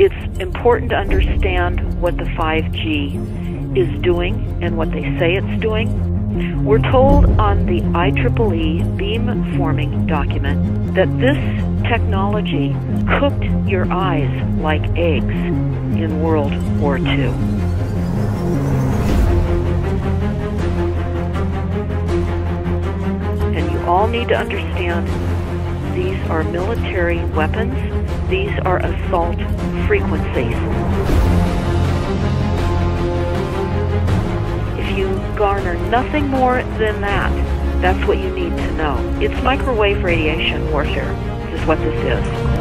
It's important to understand what the 5G is doing and what they say it's doing. We're told on the IEEE beamforming document that this technology cooked your eyes like eggs in World War II. And you all need to understand these are military weapons. These are assault frequencies. If you garner nothing more than that, that's what you need to know. It's microwave radiation warfare. This is what this is.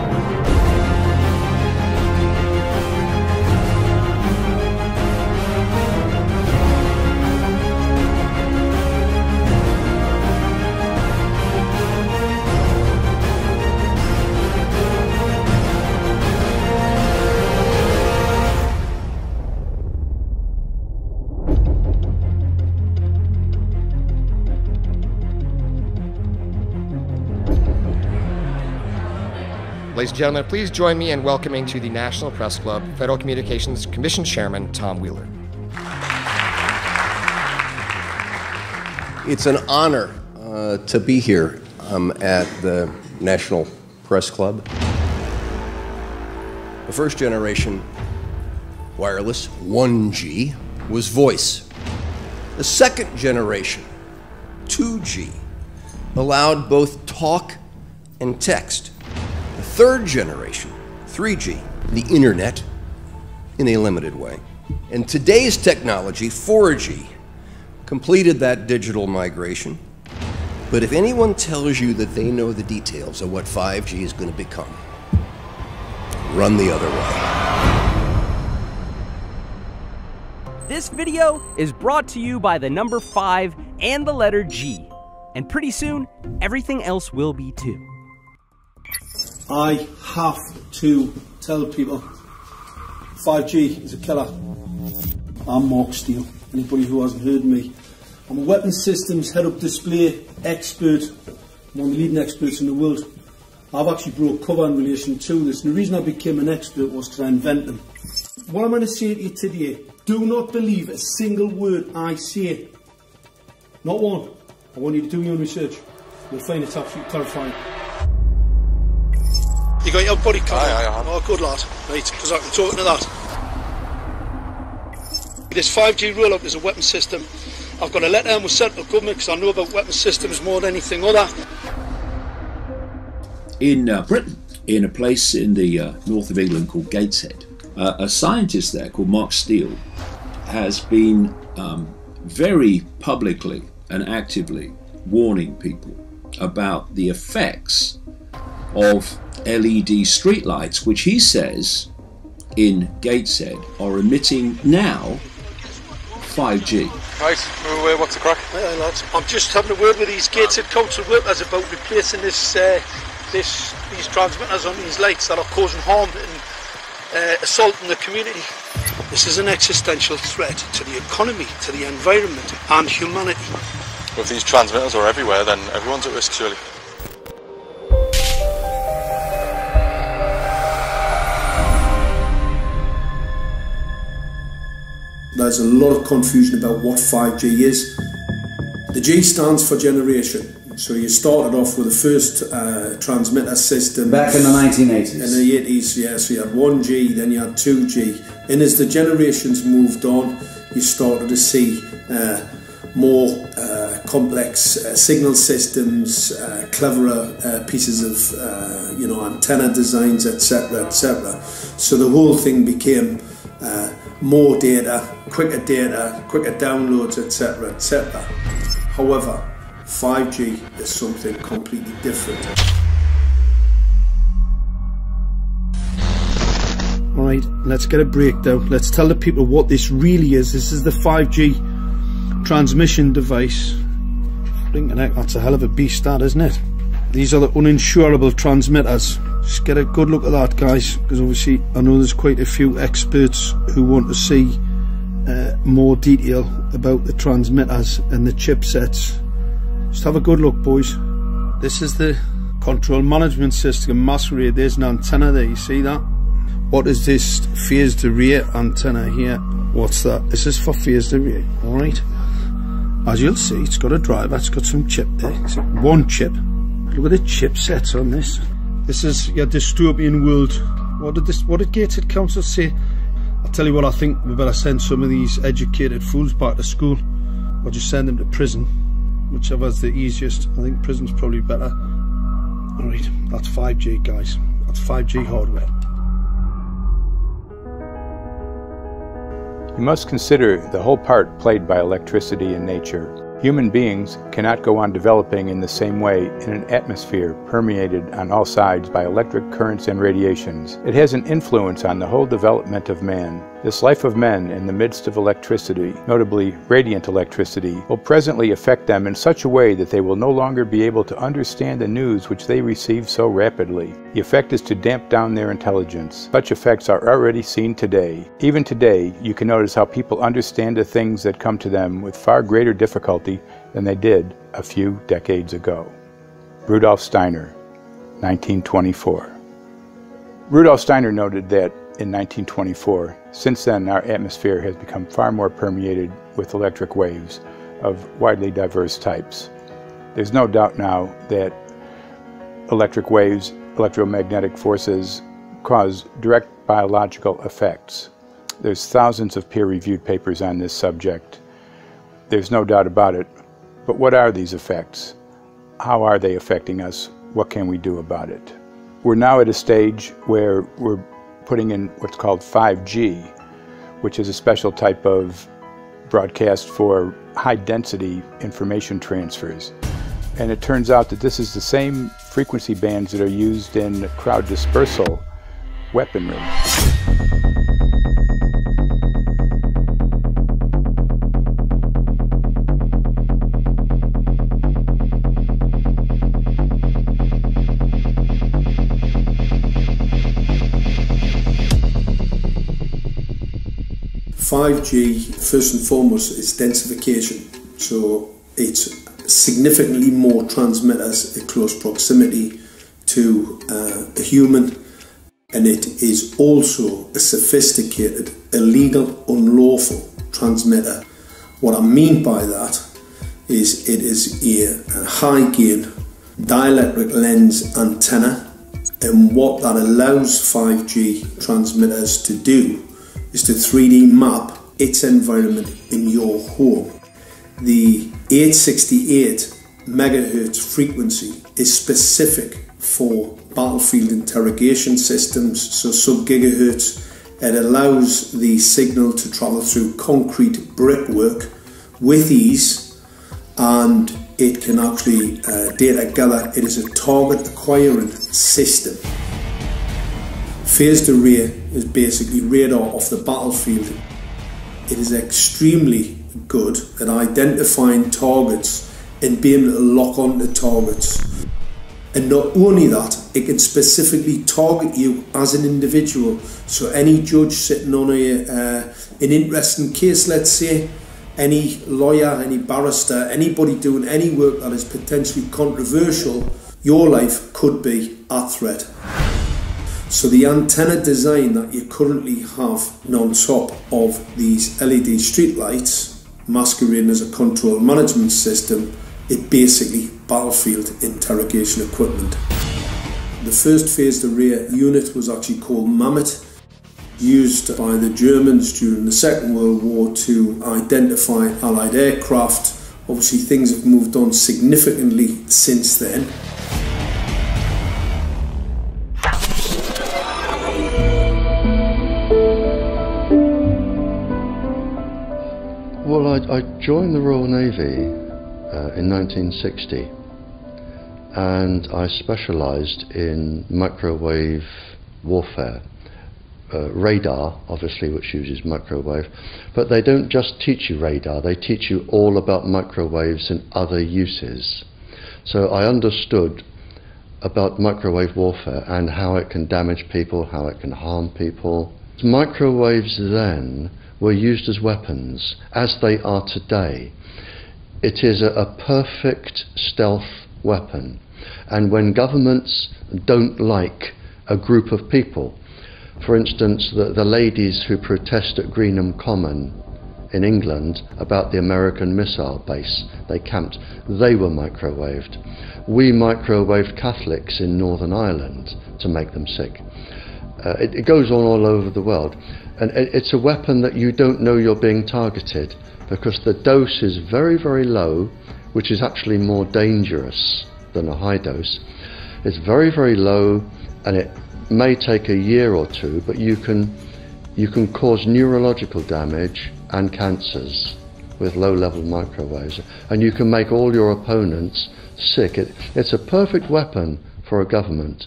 Ladies and gentlemen, please join me in welcoming to the National Press Club Federal Communications Commission Chairman Tom Wheeler. It's an honor to be here at the National Press Club. The first generation wireless, 1G, was voice. The second generation, 2G, allowed both talk and text. The third generation, 3G, the internet, in a limited way. And today's technology, 4G, completed that digital migration. But if anyone tells you that they know the details of what 5G is going to become, run the other way. This video is brought to you by the number 5 and the letter G. And pretty soon, everything else will be too. I have to tell people 5G is a killer. I'm Mark Steele. Anybody who hasn't heard me, I'm a weapons systems head-up display expert, one of the leading experts in the world. I've actually brought cover in relation to this, and the reason I became an expert was to invent them. What I'm going to say to you today, do not believe a single word I say. Not one. I want you to do your own research. You'll find it's absolutely terrifying. You got your body cover? Aye, oh, good lad. Right, because I'm talking to that. This 5G rollout is a weapon system. I've got a letter in with central government because I know about weapon systems more than anything other. In Britain, in a place in the north of England called Gateshead, a scientist there called Mark Steele has been very publicly and actively warning people about the effects of LED streetlights, which he says in Gateshead are emitting now 5G. Right, what's the crack? Hey, lads. I'm just having a word with these Gateshead council workers about replacing these transmitters on these lights that are causing harm and assaulting the community. This is an existential threat to the economy, to the environment and humanity. Well, if these transmitters are everywhere, then everyone's at risk, surely. There's a lot of confusion about what 5G is. The G stands for generation. So you started off with the first transmitter system. Back in the 1980s. In the 80s, yeah. So you had 1G, then you had 2G. And as the generations moved on, you started to see more complex signal systems, cleverer pieces of antenna designs, etc., etc. So the whole thing became more data, quicker downloads, etc., etc. However, 5G is something completely different. Alright, let's get a breakdown. Let's tell the people what this really is. This is the 5G transmission device. Blinking heck, that's a hell of a beast, that, isn't it? These are the uninsurable transmitters. Just get a good look at that, guys, because obviously I know there's quite a few experts who want to see more detail about the transmitters and the chipsets. Just have a good look, boys. This is the control management system masquerade. There's an antenna there, you see that? What is this phased array antenna here? What's that? This is for phased array, alright? As you'll see, it's got a driver, it's got some chip there. It's one chip. Look at the chipsets on this. This is your dystopian world. What did Gateshead Council say? I'll tell you what, I think we better send some of these educated fools back to school, or just send them to prison. Whichever's the easiest. I think prison's probably better. Alright, that's 5G, guys. That's 5G hardware. You must consider the whole part played by electricity in nature. Human beings cannot go on developing in the same way in an atmosphere permeated on all sides by electric currents and radiations. It has an influence on the whole development of man. This life of men in the midst of electricity, notably radiant electricity, will presently affect them in such a way that they will no longer be able to understand the news which they receive so rapidly. The effect is to damp down their intelligence. Such effects are already seen today. Even today, you can notice how people understand the things that come to them with far greater difficulty than they did a few decades ago. Rudolf Steiner, 1924. Rudolf Steiner noted that in 1924, since then our atmosphere has become far more permeated with electric waves of widely diverse types. There's no doubt now that electric waves, electromagnetic forces, cause direct biological effects. There's thousands of peer-reviewed papers on this subject. There's no doubt about it. But what are these effects? How are they affecting us? What can we do about it? We're now at a stage where we're putting in what's called 5G, which is a special type of broadcast for high-density information transfers. And it turns out that this is the same frequency bands that are used in crowd dispersal weaponry. 5G, first and foremost, is densification. So it's significantly more transmitters at close proximity to a human, and it is also a sophisticated, illegal, unlawful transmitter. What I mean by that is it is a high gain dielectric lens antenna, and what that allows 5G transmitters to do is to 3D map its environment in your home. The 868 megahertz frequency is specific for battlefield interrogation systems, so sub-gigahertz. It allows the signal to travel through concrete brickwork with ease, and it can actually data gather. It is a target acquiring system. Phased array is basically radar off the battlefield. It is extremely good at identifying targets and being able to lock onto targets. And not only that, it can specifically target you as an individual. So any judge sitting on an interesting case, let's say, any lawyer, any barrister, anybody doing any work that is potentially controversial, your life could be at threat. So the antenna design that you currently have on top of these LED streetlights, masquerading as a control management system, is basically battlefield interrogation equipment. The first phased array unit was actually called Mammoth, used by the Germans during the Second World War to identify Allied aircraft. Obviously things have moved on significantly since then. Well, I joined the Royal Navy in 1960, and I specialised in microwave warfare. Radar, obviously, which uses microwave, but they don't just teach you radar, they teach you all about microwaves and other uses. So I understood about microwave warfare and how it can damage people, how it can harm people. Microwaves then were used as weapons, as they are today. It is a perfect stealth weapon, and when governments don't like a group of people, For instance, the ladies who protest at Greenham Common in England about the American missile base they camped, they were microwaved. We microwaved Catholics in Northern Ireland to make them sick. It goes on all over the world, and it's a weapon that you don't know you're being targeted, because the dose is very, very low, which is actually more dangerous than a high dose. It's very, very low, and it may take a year or two, but you can cause neurological damage and cancers with low-level microwaves, and you can make all your opponents sick. It's a perfect weapon for a government.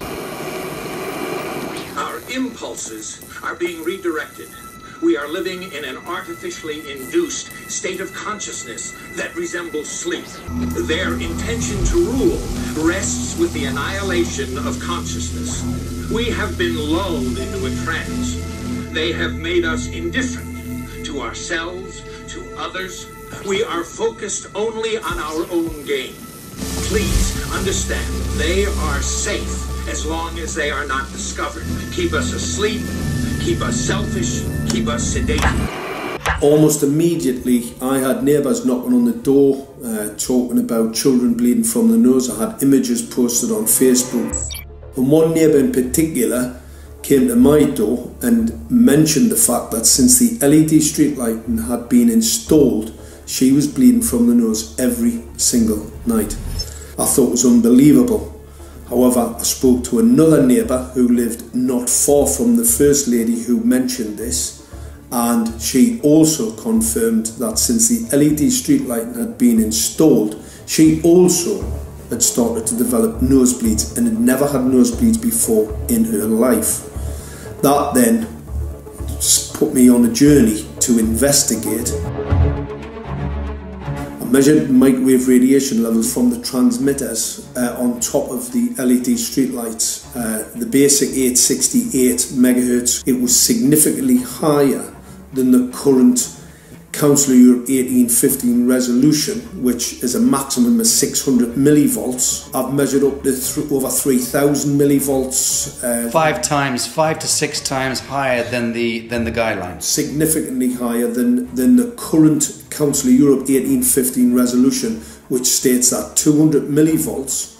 Our impulses are being redirected. We are living in an artificially induced state of consciousness that resembles sleep. Their intention to rule rests with the annihilation of consciousness. We have been lulled into a trance. They have made us indifferent to ourselves, to others. We are focused only on our own gain. Please understand, they are safe as long as they are not discovered. Keep us asleep, keep us selfish, keep us sedated. Almost immediately, I had neighbours knocking on the door, talking about children bleeding from the nose. I had images posted on Facebook. And one neighbour in particular came to my door and mentioned the fact that since the LED street lighting had been installed, she was bleeding from the nose every single night. I thought it was unbelievable. However, I spoke to another neighbour who lived not far from the first lady who mentioned this, and she also confirmed that since the LED street lighting had been installed, she also had started to develop nosebleeds and had never had nosebleeds before in her life. That then put me on a journey to investigate. I measured microwave radiation levels from the transmitters on top of the LED streetlights. The basic 868 megahertz, it was significantly higher than the current Council of Europe 1815 resolution, which is a maximum of 600 millivolts. I've measured up to over 3,000 millivolts. 5 to 6 times higher than the guidelines. Significantly higher than the current Council of Europe 1815 resolution, which states that 200 millivolts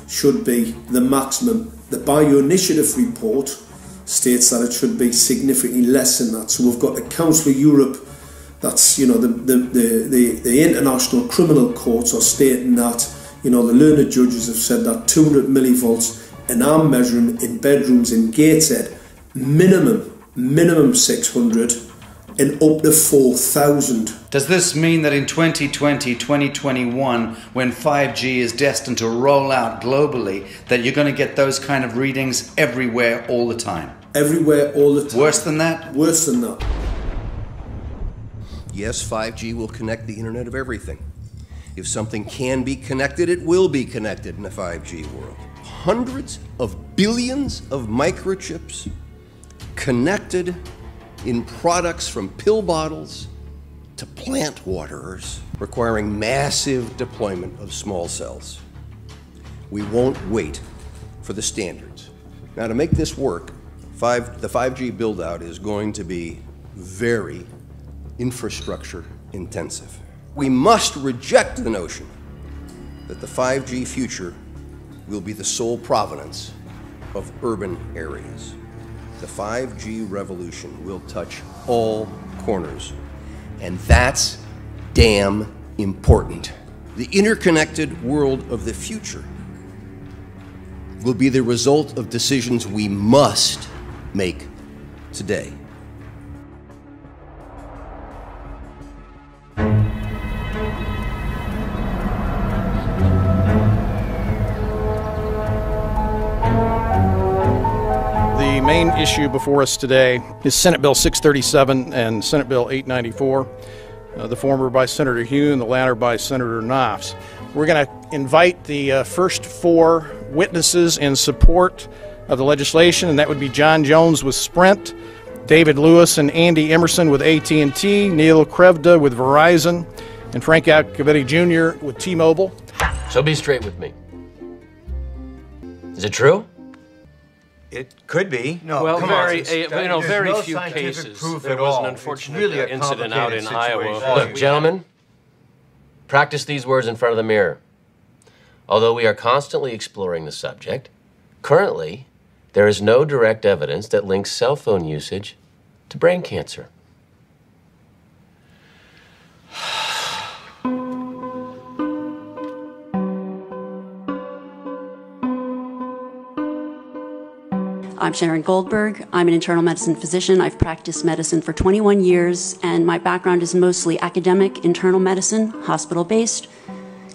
should be the maximum. The Bioinitiative report states that it should be significantly less than that. So we've got the Council of Europe, that's, you know, the international criminal courts are stating that, you know, the learned judges have said that 200 millivolts, and I'm measuring in bedrooms in Gateshead minimum 600 and up to 4,000. Does this mean that in 2020, 2021, when 5G is destined to roll out globally, that you're going to get those kind of readings everywhere all the time? Everywhere all the time. Worse than that? Worse than that. Yes, 5G will connect the Internet of everything. If something can be connected, it will be connected in a 5G world. Hundreds of billions of microchips connected in products from pill bottles to plant waterers, requiring massive deployment of small cells. We won't wait for the standards. Now, to make this work, the 5G build-out is going to be very infrastructure intensive. We must reject the notion that the 5G future will be the sole provenance of urban areas. The 5G revolution will touch all corners, and that's damn important. The interconnected world of the future will be the result of decisions we must make today. The main issue before us today is Senate Bill 637 and Senate Bill 894, the former by Senator Hune, the latter by Senator Knopf. We're going to invite the first 4 witnesses in support of the legislation, and that would be John Jones with Sprint, David Lewis and Andy Emerson with AT&T, Neil Krevda with Verizon, and Frank Alcavetti Jr. with T-Mobile. So be straight with me. Is it true? It could be. No, well, very few cases. There was an unfortunate incident out in Iowa. Look, gentlemen, practice these words in front of the mirror. Although we are constantly exploring the subject, currently, there is no direct evidence that links cell phone usage to brain cancer. I'm Sharon Goldberg. I'm an internal medicine physician. I've practiced medicine for 21 years, and my background is mostly academic, internal medicine, hospital-based,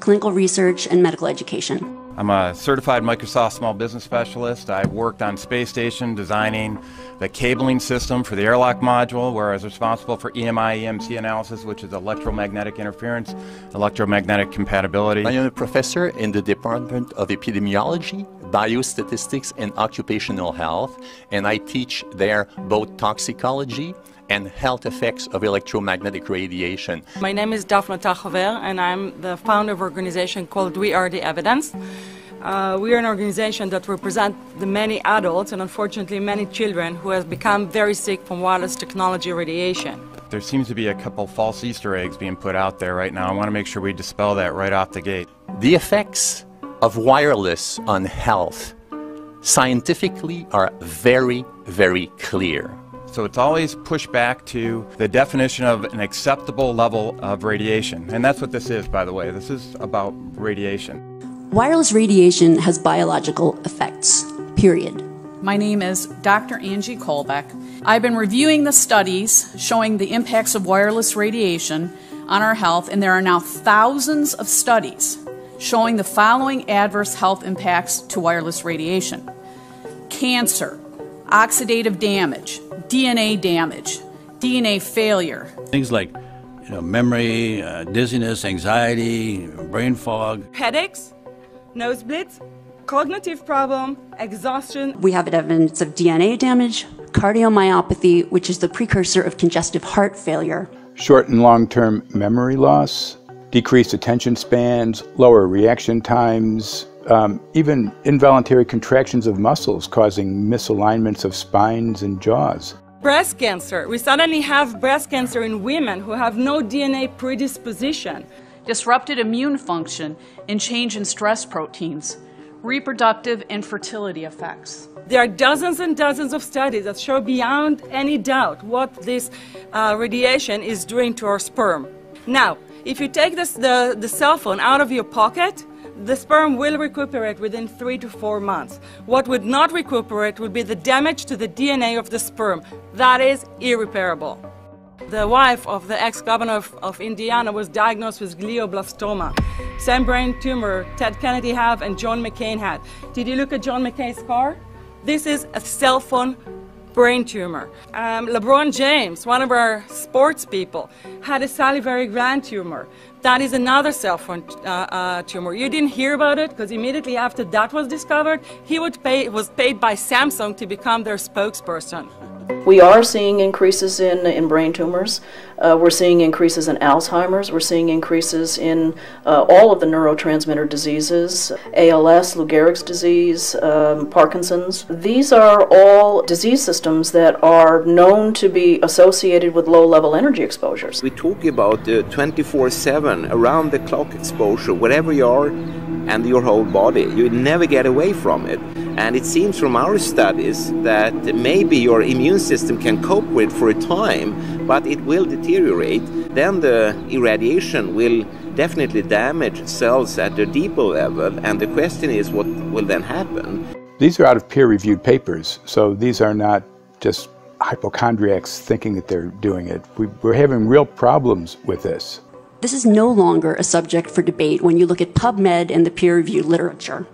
clinical research, and medical education. I'm a certified Microsoft small business specialist. I worked on space station designing the cabling system for the airlock module, where I was responsible for EMI, EMC analysis, which is electromagnetic interference, electromagnetic compatibility. I am a professor in the Department of Epidemiology, Biostatistics, and Occupational Health, and I teach there both toxicology and health effects of electromagnetic radiation. My name is Daphne Tachover, and I'm the founder of an organization called We Are the Evidence. We are an organization that represents the many adults and unfortunately many children who have become very sick from wireless technology radiation. There seems to be a couple false Easter eggs being put out there right now. I want to make sure we dispel that right off the gate. The effects of wireless on health scientifically are very, very clear. So it's always pushed back to the definition of an acceptable level of radiation. And that's what this is, by the way. This is about radiation. Wireless radiation has biological effects, period. My name is Dr. Angie Kolbeck. I've been reviewing the studies showing the impacts of wireless radiation on our health, and there are now thousands of studies showing the following adverse health impacts to wireless radiation: cancer, oxidative damage, DNA damage, DNA failure. Things like memory, dizziness, anxiety, brain fog. Headaches, nosebleeds, cognitive problem, exhaustion. We have evidence of DNA damage, cardiomyopathy, which is the precursor of congestive heart failure. Short and long-term memory loss, decreased attention spans, lower reaction times, even involuntary contractions of muscles causing misalignments of spines and jaws. Breast cancer. We suddenly have breast cancer in women who have no DNA predisposition. Disrupted immune function and change in stress proteins. Reproductive and fertility effects. There are dozens and dozens of studies that show beyond any doubt what this radiation is doing to our sperm. Now, if you take the cell phone out of your pocket, the sperm will recuperate within 3 to 4 months. What would not recuperate would be the damage to the DNA of the sperm. That is irreparable. The wife of the ex-governor of Indiana was diagnosed with glioblastoma. Same brain tumor Ted Kennedy had and John McCain had. Did you look at John McCain's scar? This is a cell phone brain tumor. LeBron James, one of our sports people, had a salivary gland tumor. That is another cell phone tumor. You didn't hear about it because immediately after that was discovered, he was paid by Samsung to become their spokesperson. We are seeing increases in brain tumors. We're seeing increases in Alzheimer's. We're seeing increases in all of the neurotransmitter diseases, ALS, Lou Gehrig's disease, Parkinson's. These are all disease systems that are known to be associated with low-level energy exposures. We talk about 24/7, around-the-clock exposure, wherever you are and your whole body. You never get away from it. And it seems from our studies that maybe your immune system can cope with for a time, but it will deteriorate. Then the irradiation will definitely damage cells at a deeper level, and the question is what will then happen? These are out of peer-reviewed papers, so these are not just hypochondriacs thinking that they're doing it. We're having real problems with this. This is no longer a subject for debate when you look at PubMed and the peer-reviewed literature.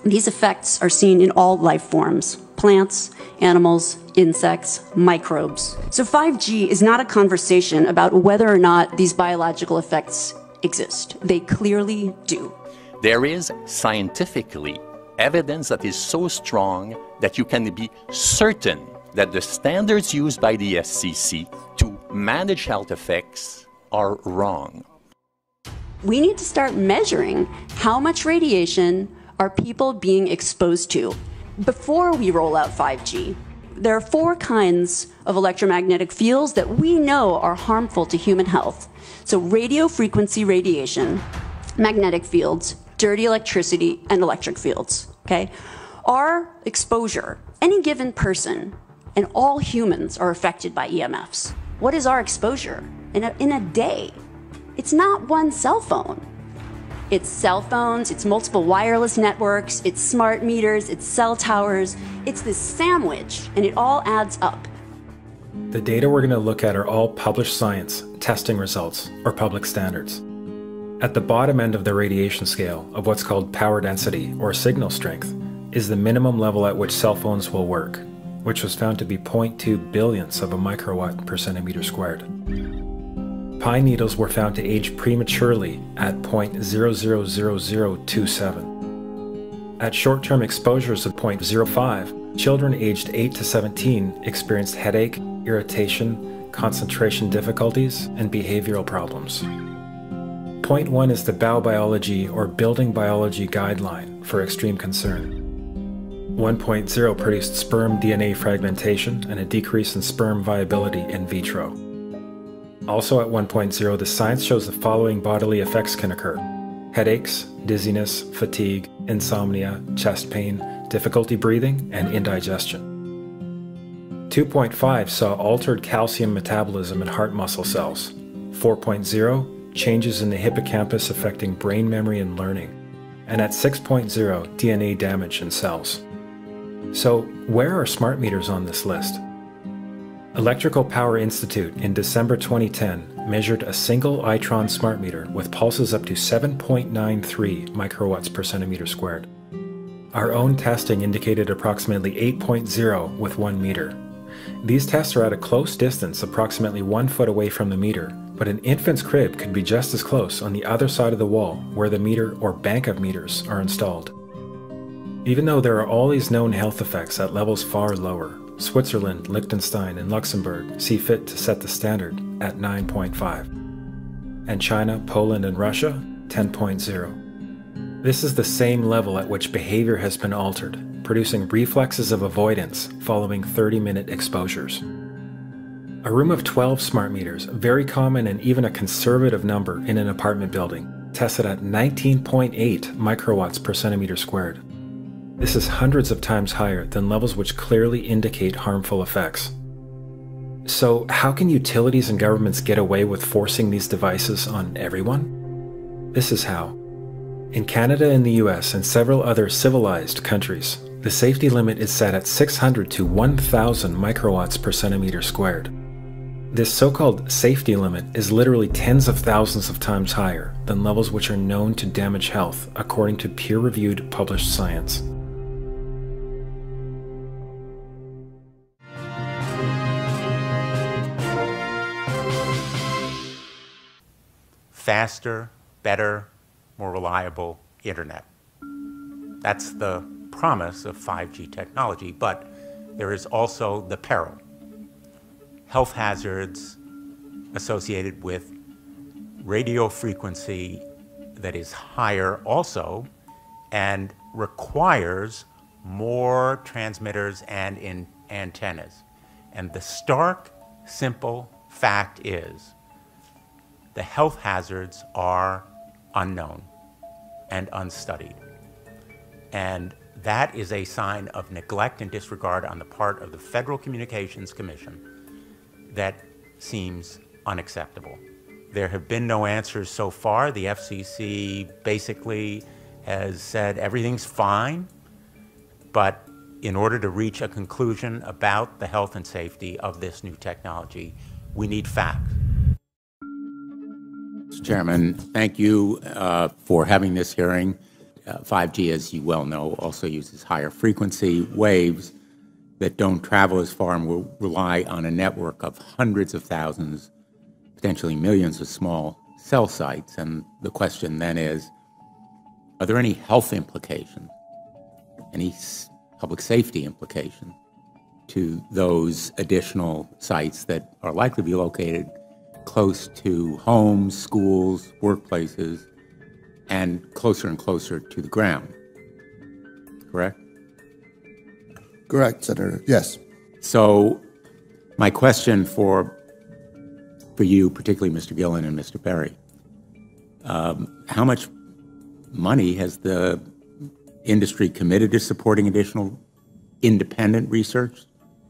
These effects are seen in all life forms: plants, animals, insects, microbes. So 5G is not a conversation about whether or not these biological effects exist. They clearly do. There is scientifically evidence that is so strong that you can be certain that the standards used by the FCC to manage health effects are wrong. We need to start measuring how much radiation are people being exposed to. before we roll out 5G, there are 4 kinds of electromagnetic fields that we know are harmful to human health. So radio frequency radiation, magnetic fields, dirty electricity, and electric fields, okay? Our exposure, any given person, and all humans are affected by EMFs. What is our exposure in a day? It's not one cell phone. It's cell phones, it's multiple wireless networks, it's smart meters, it's cell towers. It's this sandwich, and it all adds up. The data we're going to look at are all published science, testing results, or public standards. At the bottom end of the radiation scale of what's called power density, or signal strength, is the minimum level at which cell phones will work, which was found to be 0.2 billionths of a microwatt per centimeter squared. Pine needles were found to age prematurely at 0.000027. At short-term exposures of 0.05, children aged 8 to 17 experienced headache, irritation, concentration difficulties, and behavioral problems. 0.1 is the biobiology or building biology guideline for extreme concern. 1.0 produced sperm DNA fragmentation and a decrease in sperm viability in vitro. Also at 1.0, the science shows the following bodily effects can occur: headaches, dizziness, fatigue, insomnia, chest pain, difficulty breathing, and indigestion. 2.5 saw altered calcium metabolism in heart muscle cells. 4.0, changes in the hippocampus affecting brain memory and learning. And at 6.0, DNA damage in cells. So, where are smart meters on this list? Electrical Power Institute in December 2010 measured a single Itron smart meter with pulses up to 7.93 microwatts per centimeter squared. Our own testing indicated approximately 8.0 with 1 meter. These tests are at a close distance, approximately 1 foot away from the meter, but an infant's crib could be just as close on the other side of the wall where the meter or bank of meters are installed. Even though there are all these known health effects at levels far lower, Switzerland, Liechtenstein, and Luxembourg see fit to set the standard at 9.5. And China, Poland, and Russia, 10.0. This is the same level at which behavior has been altered, producing reflexes of avoidance following 30-minute exposures. A room of 12 smart meters, very common and even a conservative number in an apartment building, tested at 19.8 microwatts per centimeter squared. This is hundreds of times higher than levels which clearly indicate harmful effects. So, how can utilities and governments get away with forcing these devices on everyone? This is how. In Canada and the US and several other civilized countries, the safety limit is set at 600 to 1,000 microwatts per centimeter squared. This so-called safety limit is literally tens of thousands of times higher than levels which are known to damage health, according to peer-reviewed published science. Faster, better, more reliable internet. That's the promise of 5G technology, but there is also the peril. Health hazards associated with radio frequency that is higher also and requires more transmitters and antennas. And the stark, simple fact is the health hazards are unknown and unstudied. And that is a sign of neglect and disregard on the part of the Federal Communications Commission that seems unacceptable. There have been no answers so far. The FCC basically has said everything's fine, but in order to reach a conclusion about the health and safety of this new technology, we need facts. Mr. Chairman, thank you for having this hearing. 5G, as you well know, also uses higher frequency waves that don't travel as far and will rely on a network of hundreds of thousands, potentially millions of small cell sites. And the question then is, are there any health implications, any public safety implications to those additional sites that are likely to be located close to homes, schools, workplaces, and closer to the ground, correct? Correct, Senator. Yes. So my question for you, particularly Mr. Gillen and Mr. Berry, how much money has the industry committed to supporting additional independent research?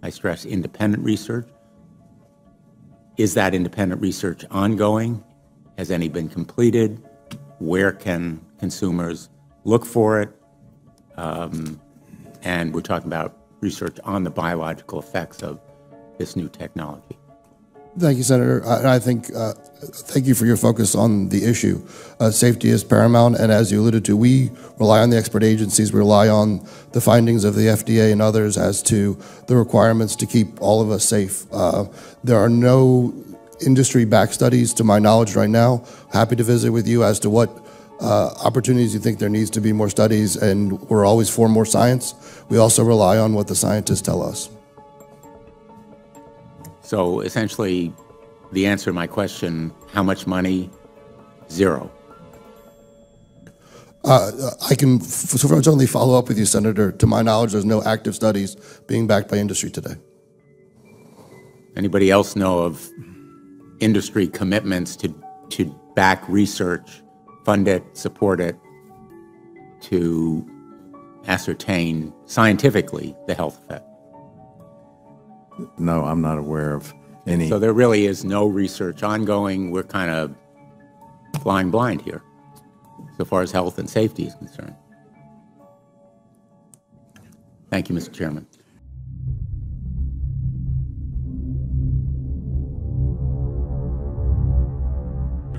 I stress independent research. Is that independent research ongoing? Has any been completed? Where can consumers look for it? And we're talking about research on the biological effects of this new technology. Thank you, Senator. I think, thank you for your focus on the issue. Safety is paramount, and as you alluded to, we rely on the expert agencies, we rely on the findings of the FDA and others as to the requirements to keep all of us safe. There are no industry-backed studies, to my knowledge right now. Happy to visit with you as to what opportunities you think there needs to be more studies, and we're always for more science. We also rely on what the scientists tell us. So essentially, the answer to my question, how much money? Zero. I can certainly follow up with you, Senator. To my knowledge, there's no active studies being backed by industry today. Anybody else know of industry commitments to back research, fund it, support it, to ascertain scientifically the health effect? No, I'm not aware of any. So there really is no research ongoing. We're kind of flying blind here, so far as health and safety is concerned. Thank you, Mr. Chairman.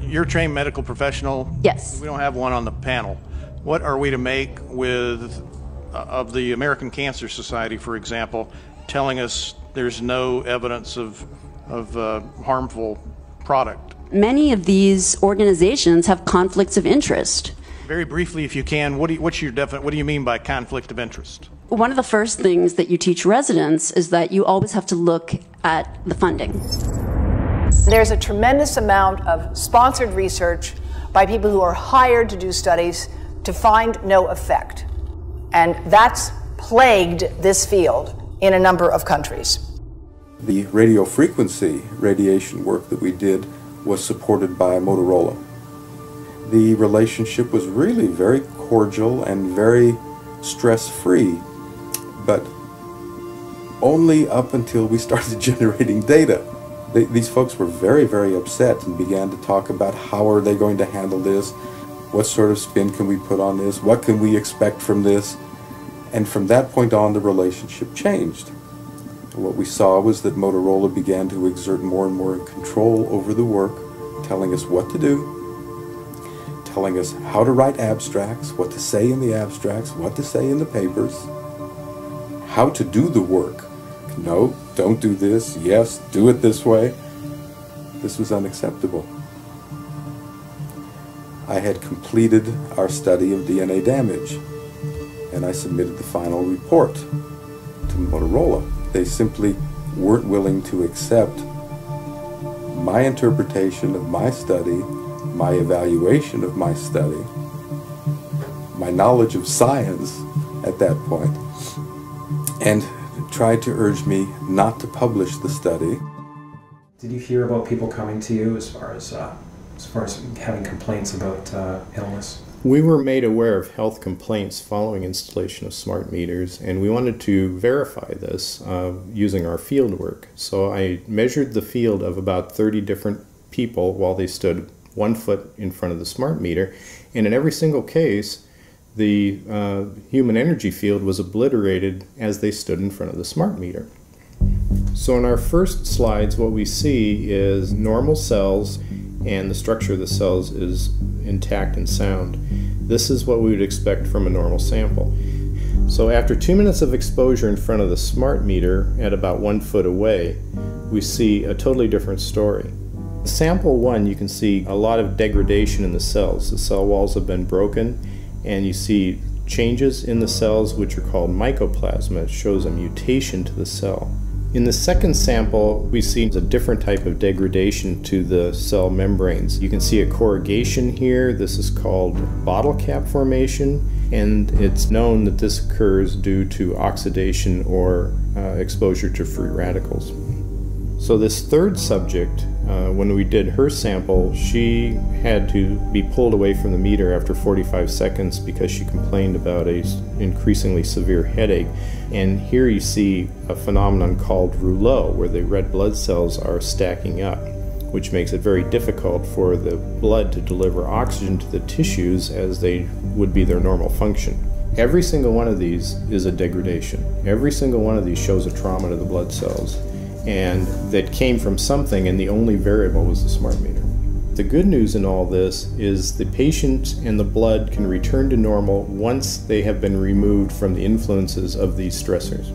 You're a trained medical professional. Yes. We don't have one on the panel. What are we to make with of the American Cancer Society, for example, telling us there's no evidence of harmful product? Many of these organizations have conflicts of interest. Very briefly, if you can, what do you mean by conflict of interest? One of the first things that you teach residents is that you always have to look at the funding. There's a tremendous amount of sponsored research by people who are hired to do studies to find no effect. And that's plagued this field in a number of countries. The radio frequency radiation work that we did was supported by Motorola. The relationship was really very cordial and very stress-free, but only up until we started generating data. These folks were very, very upset and began to talk about how are they going to handle this, what sort of spin can we put on this, what can we expect from this, and from that point on the relationship changed. What we saw was that Motorola began to exert more and more control over the work, telling us what to do, telling us how to write abstracts, what to say in the abstracts, what to say in the papers, how to do the work. No, don't do this. Yes, do it this way. This was unacceptable. I had completed our study of DNA damage, and I submitted the final report to Motorola. They simply weren't willing to accept my interpretation of my study, my evaluation of my study, my knowledge of science at that point, and tried to urge me not to publish the study. Did you hear about people coming to you as far as having complaints about illness? We were made aware of health complaints following installation of smart meters, and we wanted to verify this using our field work. So I measured the field of about 30 different people while they stood 1 foot in front of the smart meter, and in every single case the human energy field was obliterated as they stood in front of the smart meter. So in our first slides, what we see is normal cells, and the structure of the cells is intact and sound. This is what we would expect from a normal sample. So after 2 minutes of exposure in front of the smart meter at about 1 foot away, we see a totally different story. Sample 1, you can see a lot of degradation in the cells. The cell walls have been broken, and you see changes in the cells which are called mycoplasma. It shows a mutation to the cell. In the second sample, we see a different type of degradation to the cell membranes. You can see a corrugation here. This is called bottle cap formation, and it's known that this occurs due to oxidation or exposure to free radicals. So this third subject, when we did her sample, she had to be pulled away from the meter after 45 seconds because she complained about an increasingly severe headache. And here you see a phenomenon called rouleau, where the red blood cells are stacking up, which makes it very difficult for the blood to deliver oxygen to the tissues as they would be their normal function. Every single one of these is a degradation. Every single one of these shows a trauma to the blood cells, and that came from something, and the only variable was the smart meter. The good news in all this is the patient and the blood can return to normal once they have been removed from the influences of these stressors.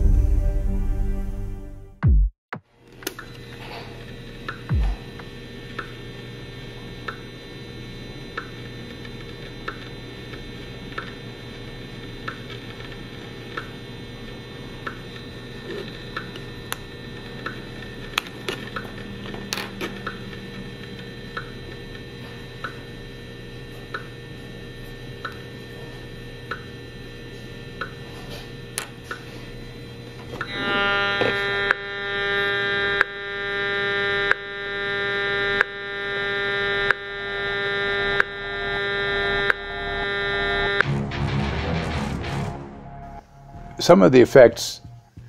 Some of the effects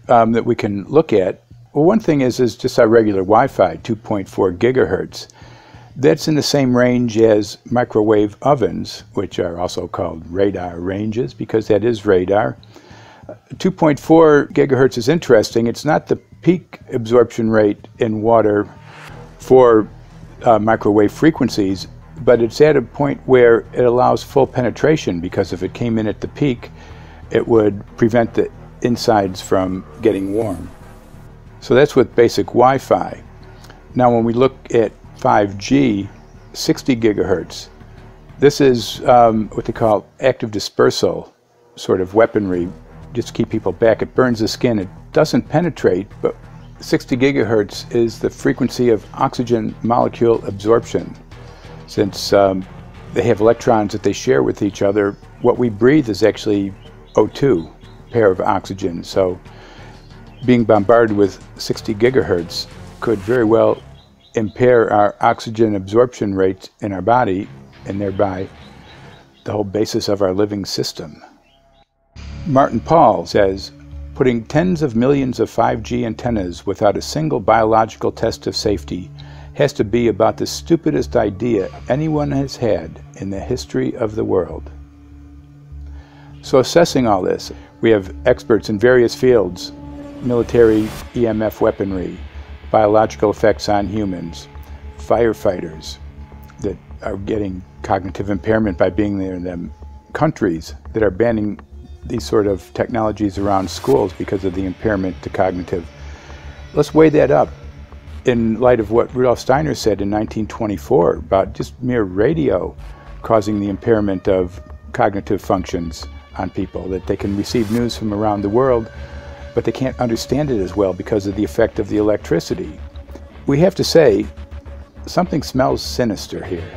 that we can look at, well, one thing is just our regular Wi-Fi, 2.4 gigahertz. That's in the same range as microwave ovens, which are also called radar ranges, because that is radar. 2.4 gigahertz is interesting. It's not the peak absorption rate in water for microwave frequencies, but it's at a point where it allows full penetration, because if it came in at the peak, it would prevent the insides from getting warm. So that's with basic Wi-Fi. Now when we look at 5G, 60 gigahertz, this is what they call active dispersal sort of weaponry, just to keep people back. It burns the skin. It doesn't penetrate, but 60 gigahertz is the frequency of oxygen molecule absorption. Since they have electrons that they share with each other, what we breathe is actually O2, pair of oxygen. So being bombarded with 60 gigahertz could very well impair our oxygen absorption rate in our body, and thereby the whole basis of our living system. Martin Pall says, putting tens of millions of 5G antennas without a single biological test of safety has to be about the stupidest idea anyone has had in the history of the world. So assessing all this, we have experts in various fields: military EMF weaponry, biological effects on humans, firefighters that are getting cognitive impairment by being there in them, countries that are banning these sort of technologies around schools because of the impairment to cognitive. Let's weigh that up in light of what Rudolf Steiner said in 1924 about just mere radio causing the impairment of cognitive functions on people, that they can receive news from around the world, but they can't understand it as well because of the effect of the electricity. We have to say, something smells sinister here.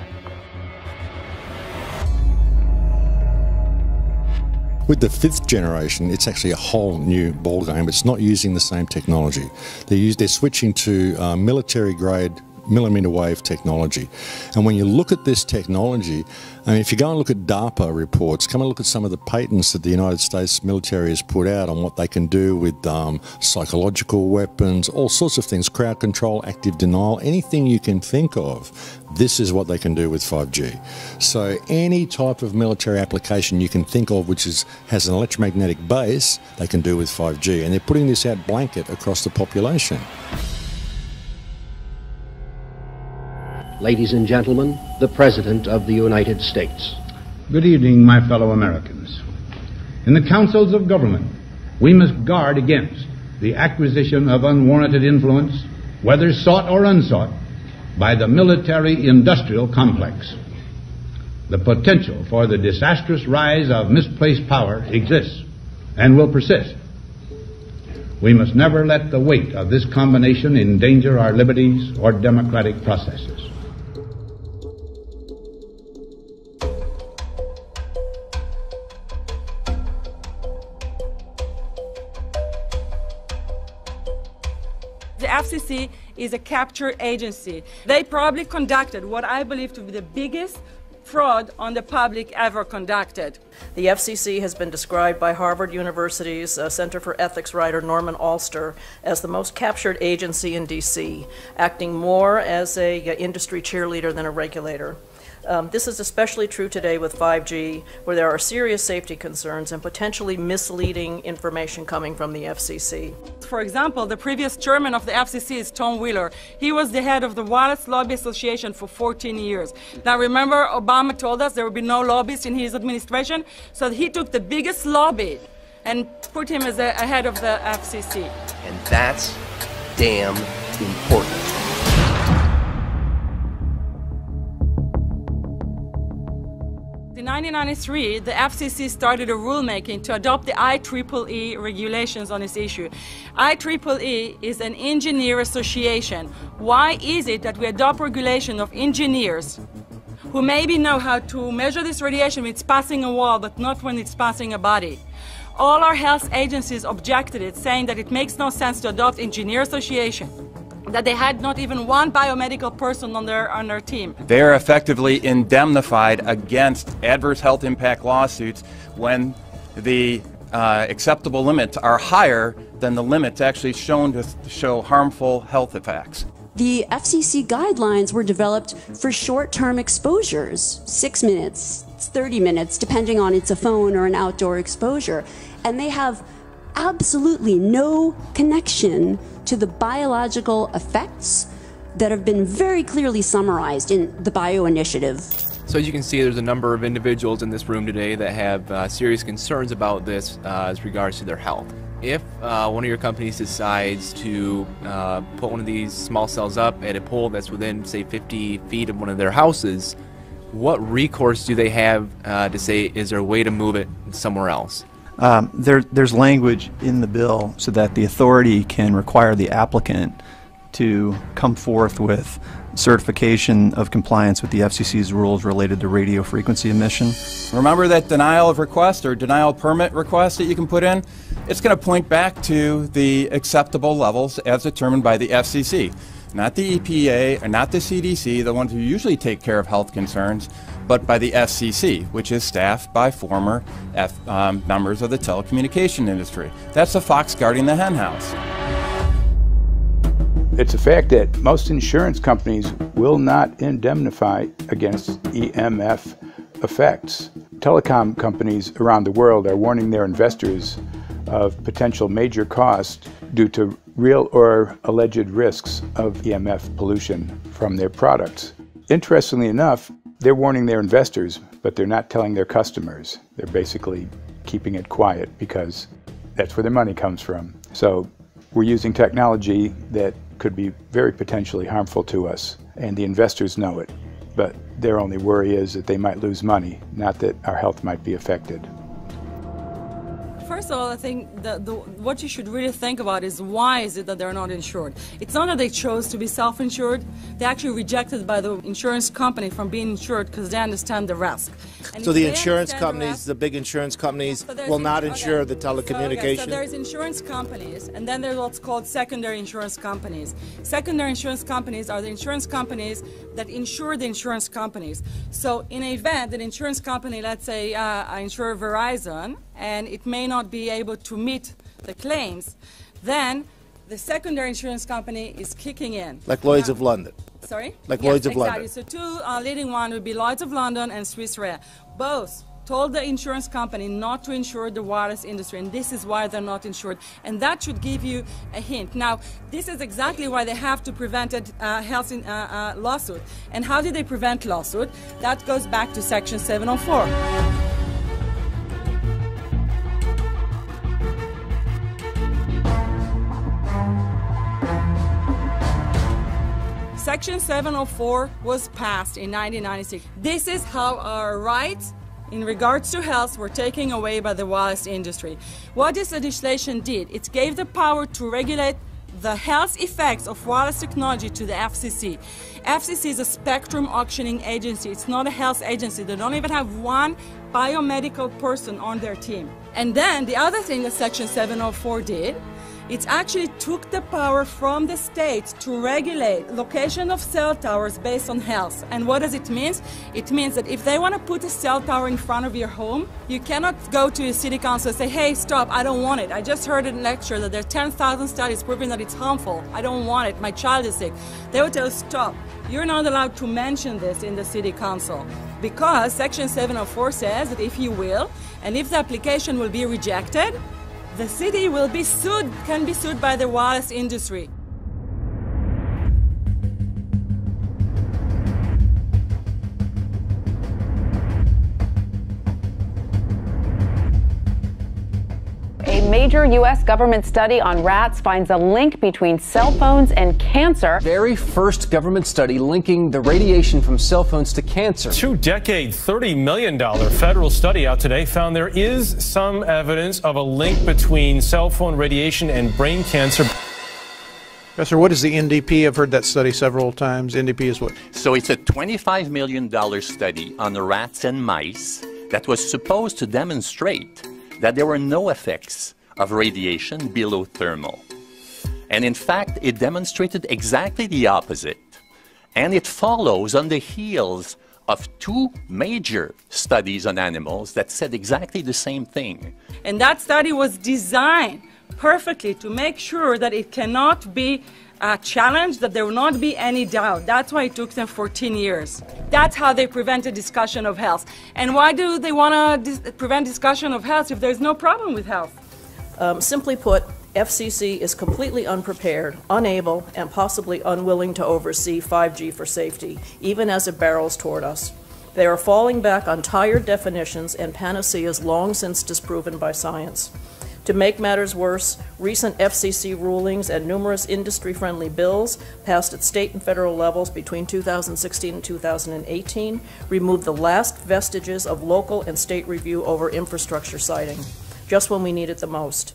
With the 5th generation, it's actually a whole new ballgame. It's not using the same technology. They're switching to military-grade millimeter wave technology. And when you look at this technology, I mean, if you go and look at DARPA reports, come and look at some of the patents that the United States military has put out on what they can do with psychological weapons, all sorts of things, crowd control, active denial, anything you can think of, this is what they can do with 5G. So any type of military application you can think of which has an electromagnetic base, they can do with 5G. And they're putting this out blanket across the population. Ladies and gentlemen, the President of the United States. Good evening, my fellow Americans. In the councils of government, we must guard against the acquisition of unwarranted influence, whether sought or unsought, by the military-industrial complex. The potential for the disastrous rise of misplaced power exists and will persist. We must never let the weight of this combination endanger our liberties or democratic processes. The FCC is a capture agency. They probably conducted what I believe to be the biggest fraud on the public ever conducted. The FCC has been described by Harvard University's Center for Ethics writer Norman Alster as the most captured agency in D.C., acting more as an industry cheerleader than a regulator. This is especially true today with 5G, where there are serious safety concerns and potentially misleading information coming from the FCC. For example, the previous chairman of the FCC is Tom Wheeler. He was the head of the Wireless Lobby Association for 14 years. Now remember, Obama told us there would be no lobbyists in his administration, so he took the biggest lobby and put him as a head of the FCC. And that's damn important. In 1993, the FCC started a rulemaking to adopt the IEEE regulations on this issue. IEEE is an engineer association. Why is it that we adopt regulation of engineers who maybe know how to measure this radiation when it's passing a wall, but not when it's passing a body? All our health agencies objected it, saying that it makes no sense to adopt engineer association, that they had not even one biomedical person on their team. They are effectively indemnified against adverse health impact lawsuits when the acceptable limits are higher than the limits actually shown to show harmful health effects. The FCC guidelines were developed for short-term exposures, 6 minutes, 30 minutes, depending on it's a phone or an outdoor exposure. And they have absolutely no connection to the biological effects that have been very clearly summarized in the Bio Initiative. So as you can see, there's a number of individuals in this room today that have serious concerns about this as regards to their health. If one of your companies decides to put one of these small cells up at a pole that's within, say, 50 feet of one of their houses, what recourse do they have to say, is there a way to move it somewhere else? There's language in the bill so that the authority can require the applicant to come forth with certification of compliance with the FCC's rules related to radio frequency emission. Remember that denial of request or denial of permit request that you can put in? It's going to point back to the acceptable levels as determined by the FCC. Not the EPA or not the CDC, the ones who usually take care of health concerns, but by the FCC, which is staffed by former members of the telecommunication industry. That's the fox guarding the hen house. It's a fact that most insurance companies will not indemnify against EMF effects. Telecom companies around the world are warning their investors of potential major costs due to real or alleged risks of EMF pollution from their products. Interestingly enough, they're warning their investors, but they're not telling their customers. They're basically keeping it quiet because that's where their money comes from. So we're using technology that could be very potentially harmful to us, and the investors know it. But their only worry is that they might lose money, not that our health might be affected. First of all, I think what you should really think about is why is it that they're not insured? It's not that they chose to be self-insured. They're actually rejected by the insurance company from being insured because they understand the risk. And so the insurance companies, the big insurance companies, will not insure the telecommunications? So there's insurance companies, and then there's what's called secondary insurance companies. Secondary insurance companies are the insurance companies that insure the insurance companies. So in an event that an insurance company, let's say I insure Verizon, and it may not be able to meet the claims, then the secondary insurance company is kicking in. Like Lloyd's of London. Sorry? Like yes, Lloyd's of exactly. London. So two leading ones would be Lloyd's of London and Swiss Re. Both told the insurance company not to insure the wireless industry, and this is why they're not insured. And that should give you a hint. Now, this is exactly why they have to prevent a health lawsuit. And how did they prevent lawsuit? That goes back to Section 704. Section 704 was passed in 1996. This is how our rights in regards to health were taken away by the wireless industry. What this legislation did, it gave the power to regulate the health effects of wireless technology to the FCC. FCC is a spectrum auctioning agency. It's not a health agency. They don't even have one biomedical person on their team. And then the other thing that Section 704 did, it actually took the power from the states to regulate location of cell towers based on health. And what does it mean? It means that if they want to put a cell tower in front of your home, you cannot go to your city council and say, hey, stop, I don't want it. I just heard in a lecture that there are 10,000 studies proving that it's harmful. I don't want it. My child is sick. They will tell you, stop. You're not allowed to mention this in the city council because Section 704 says that if you will, and if the application will be rejected, the city will be sued, can be sued by the wireless industry. A major U.S. government study on rats finds a link between cell phones and cancer. Very first government study linking the radiation from cell phones to cancer. Two-decade, $30 million federal study out today found there is some evidence of a link between cell phone radiation and brain cancer. Professor, what is the NDP? I've heard that study several times. NDP is what? So it's a $25 million study on rats and mice that was supposed to demonstrate that there were no effects of radiation below thermal. And in fact, it demonstrated exactly the opposite. And it follows on the heels of two major studies on animals that said exactly the same thing. And that study was designed perfectly to make sure that it cannot be challenged, that there will not be any doubt. That's why it took them 14 years. That's how they prevented discussion of health. And why do they want to prevent discussion of health if there's no problem with health? Simply put, FCC is completely unprepared, unable, and possibly unwilling to oversee 5G for safety, even as it barrels toward us. They are falling back on tired definitions and panaceas long since disproven by science. To make matters worse, recent FCC rulings and numerous industry-friendly bills passed at state and federal levels between 2016 and 2018 removed the last vestiges of local and state review over infrastructure siting, just when we need it the most.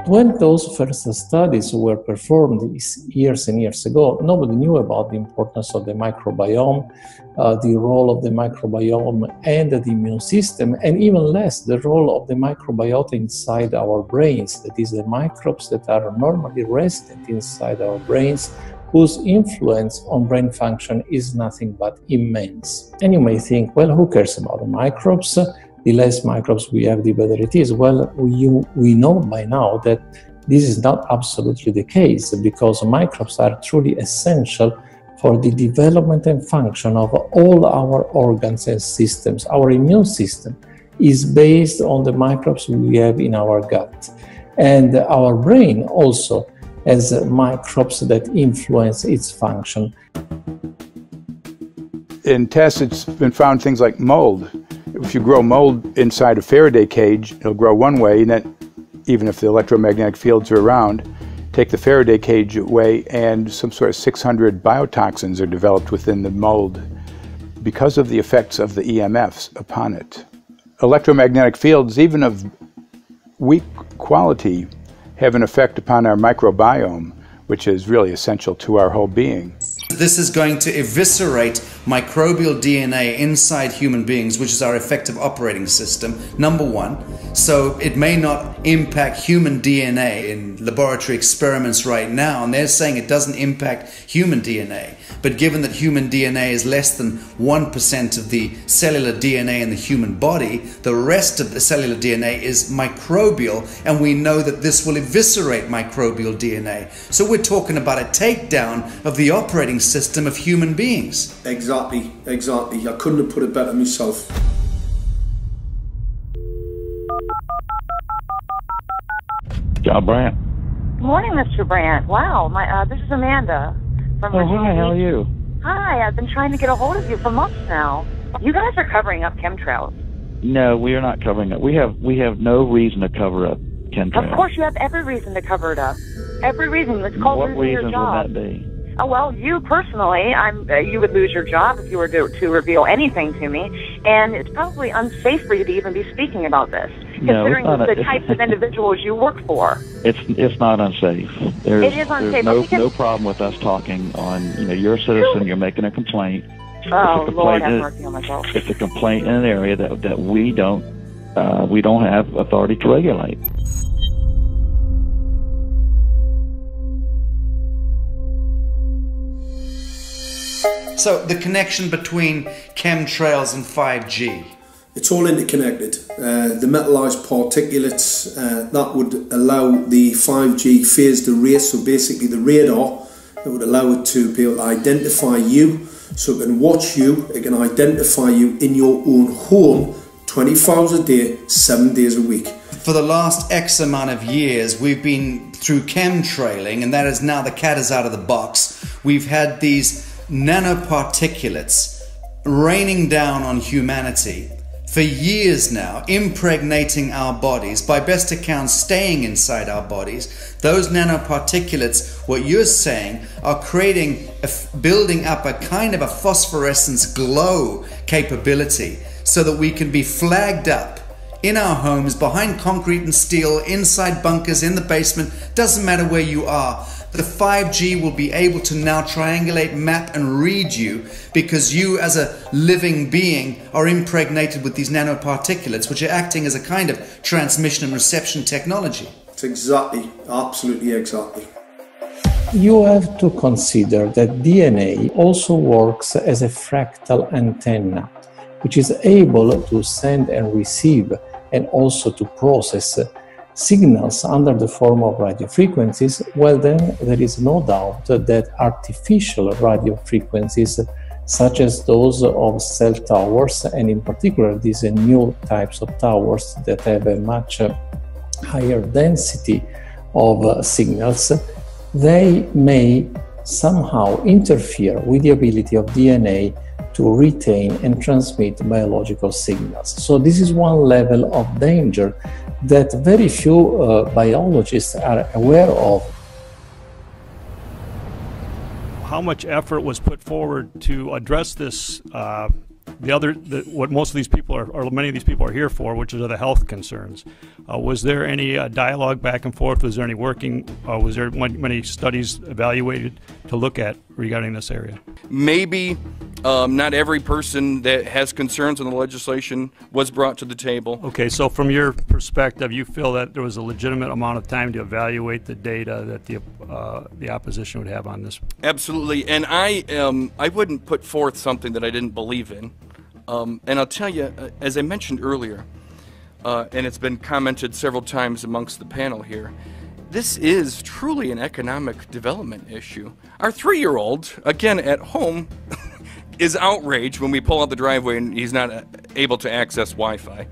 When those first studies were performed years and years ago, nobody knew about the importance of the microbiome, the role of the microbiome and the immune system, and even less the role of the microbiota inside our brains, that is, the microbes that are normally resident inside our brains, whose influence on brain function is nothing but immense. And you may think, well, who cares about the microbes? The less microbes we have, the better it is. Well, we know by now that this is not absolutely the case, because microbes are truly essential for the development and function of all our organs and systems. Our immune system is based on the microbes we have in our gut. And our brain also has microbes that influence its function. In tests, it's been found things like mold. If you grow mold inside a Faraday cage, it'll grow one way, and then even if the electromagnetic fields are around, take the Faraday cage away and some sort of 600 biotoxins are developed within the mold because of the effects of the EMFs upon it. Electromagnetic fields, even of weak quality, have an effect upon our microbiome, which is really essential to our whole being. This is going to eviscerate microbial DNA inside human beings, which is our effective operating system, number one. So it may not impact human DNA in laboratory experiments right now, and they're saying it doesn't impact human DNA. But given that human DNA is less than 1% of the cellular DNA in the human body, the rest of the cellular DNA is microbial, and we know that this will eviscerate microbial DNA. So we're talking about a takedown of the operating system of human beings. Exactly. I couldn't have put it better myself. John Brandt. Good morning, Mr. Brandt. Wow, this is Amanda from Virginia. Hi, how are you? Hi, I've been trying to get a hold of you for months now. You guys are covering up chemtrails. No, we are not covering it. We have no reason to cover up chemtrails. Of course, you have every reason to cover it up. Every reason. It's called losing your job. What reasons would that be? Oh, well, you personally, you would lose your job if you were to reveal anything to me. And it's probably unsafe for you to even be speaking about this, considering the types of individuals you work for. It's not unsafe. It is unsafe. There's no problem with us talking on, you're a citizen, you're making a complaint. Oh, Lord have mercy on myself. It's a complaint in an area that we don't have authority to regulate. So the connection between chemtrails and 5G. It's all interconnected. The metallized particulates that would allow the 5G phased array, so basically the radar that would allow it to be able to identify you, so it can watch you, it can identify you in your own home 24 hours a day, 7 days a week. For the last X amount of years, we've been through chemtrailing, and that is now the cat is out of the box. We've had these nanoparticulates raining down on humanity for years now, impregnating our bodies, by best account staying inside our bodies. Those nanoparticulates, what you're saying, are building up a kind of a phosphorescence glow capability so that we can be flagged up in our homes, behind concrete and steel, inside bunkers, in the basement, doesn't matter where you are. The 5G will be able to now triangulate, map and read you, because you as a living being are impregnated with these nanoparticulates, which are acting as a kind of transmission and reception technology. It's exactly, absolutely exactly. You have to consider that DNA also works as a fractal antenna, which is able to send and receive and also to process signals under the form of radio frequencies. Well, then there is no doubt that artificial radio frequencies, such as those of cell towers, and in particular these new types of towers that have a much higher density of signals, they may somehow interfere with the ability of DNA to retain and transmit biological signals. So this is one level of danger that very few biologists are aware of. How much effort was put forward to address this, what most of these people are, or many of these people are here for, which are the health concerns? Was there any dialogue back and forth? Was there any working, was there many studies evaluated to look at regarding this area? Maybe not every person that has concerns on the legislation was brought to the table. Okay, so from your perspective, you feel that there was a legitimate amount of time to evaluate the data that the opposition would have on this? Absolutely, and I wouldn't put forth something that I didn't believe in. And I'll tell you, as I mentioned earlier, and it's been commented several times amongst the panel here, this is truly an economic development issue. Our 3-year-old, again at home, is outraged when we pull out the driveway and he's not able to access Wi-Fi.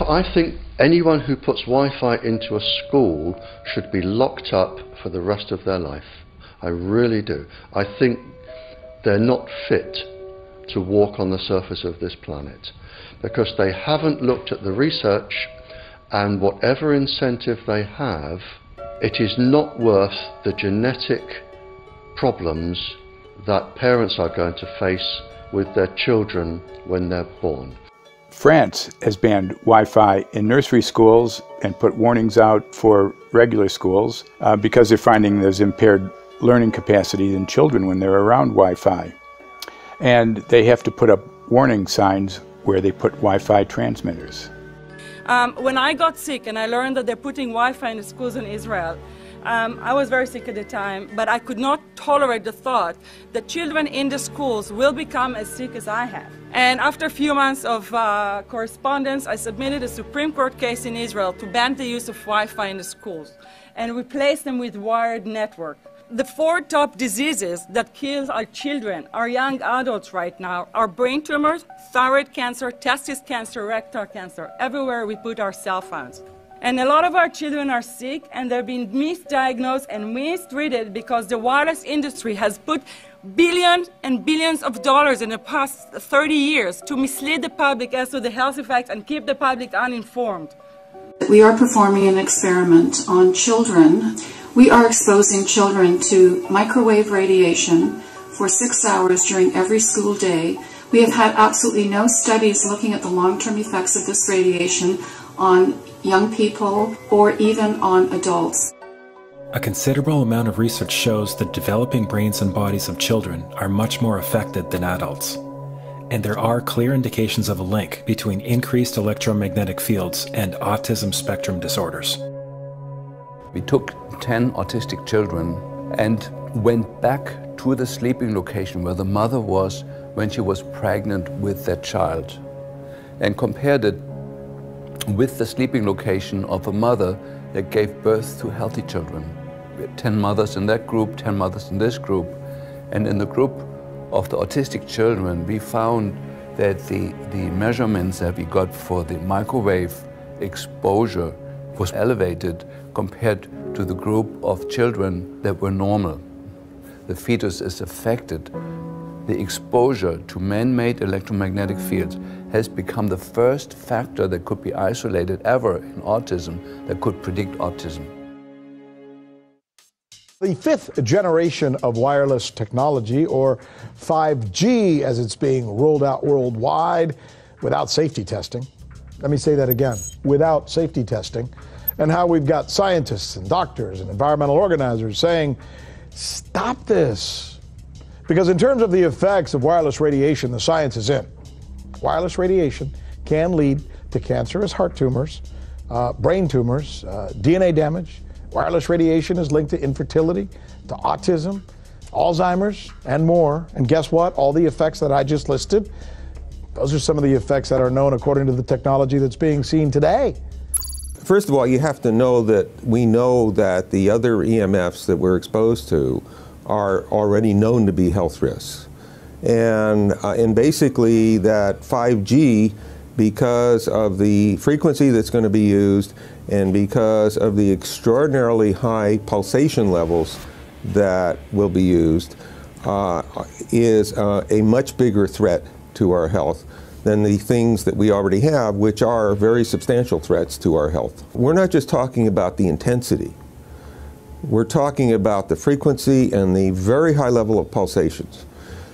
I think anyone who puts Wi-Fi into a school should be locked up for the rest of their life. I really do. I think they're not fit to walk on the surface of this planet because they haven't looked at the research, and whatever incentive they have, it is not worth the genetic problems that parents are going to face with their children when they're born. France has banned Wi-Fi in nursery schools and put warnings out for regular schools because they're finding there's impaired learning capacity in children when they're around Wi-Fi. And they have to put up warning signs where they put Wi-Fi transmitters. When I got sick and I learned that they're putting Wi-Fi in the schools in Israel, I was very sick at the time, but I could not tolerate the thought that children in the schools will become as sick as I have. And after a few months of correspondence, I submitted a Supreme Court case in Israel to ban the use of Wi-Fi in the schools and replace them with wired network. The 4 top diseases that kill our children, our young adults right now, are brain tumors, thyroid cancer, testis cancer, rectal cancer, everywhere we put our cell phones. And a lot of our children are sick and they're being misdiagnosed and mistreated because the wireless industry has put billions and billions of dollars in the past 30 years to mislead the public as to the health effects and keep the public uninformed. We are performing an experiment on children We are exposing children to microwave radiation for 6 hours during every school day. We have had absolutely no studies looking at the long-term effects of this radiation on young people or even on adults. A considerable amount of research shows that developing brains and bodies of children are much more affected than adults. And there are clear indications of a link between increased electromagnetic fields and autism spectrum disorders. We took 10 autistic children and went back to the sleeping location where the mother was when she was pregnant with that child and compared it with the sleeping location of a mother that gave birth to healthy children. We had 10 mothers in that group, 10 mothers in this group, and in the group of the autistic children we found that the measurements that we got for the microwave exposure was elevated compared to the group of children that were normal. The fetus is affected. The exposure to man-made electromagnetic fields has become the first factor that could be isolated ever in autism that could predict autism. The fifth generation of wireless technology, or 5G as it's being rolled out worldwide without safety testing. Let me say that again, without safety testing. And how we've got scientists and doctors and environmental organizers saying, stop this. Because in terms of the effects of wireless radiation, the science is in. Wireless radiation can lead to cancerous heart tumors, brain tumors, DNA damage. Wireless radiation is linked to infertility, to autism, Alzheimer's, and more. And guess what? All the effects that I just listed, those are some of the effects that are known according to the technology that's being seen today. First of all, you have to know that we know that the other EMFs that we're exposed to are already known to be health risks. And basically that 5G, because of the frequency that's going to be used and because of the extraordinarily high pulsation levels that will be used, is a much bigger threat to our health than the things that we already have, which are very substantial threats to our health. We're not just talking about the intensity. We're talking about the frequency and the very high level of pulsations.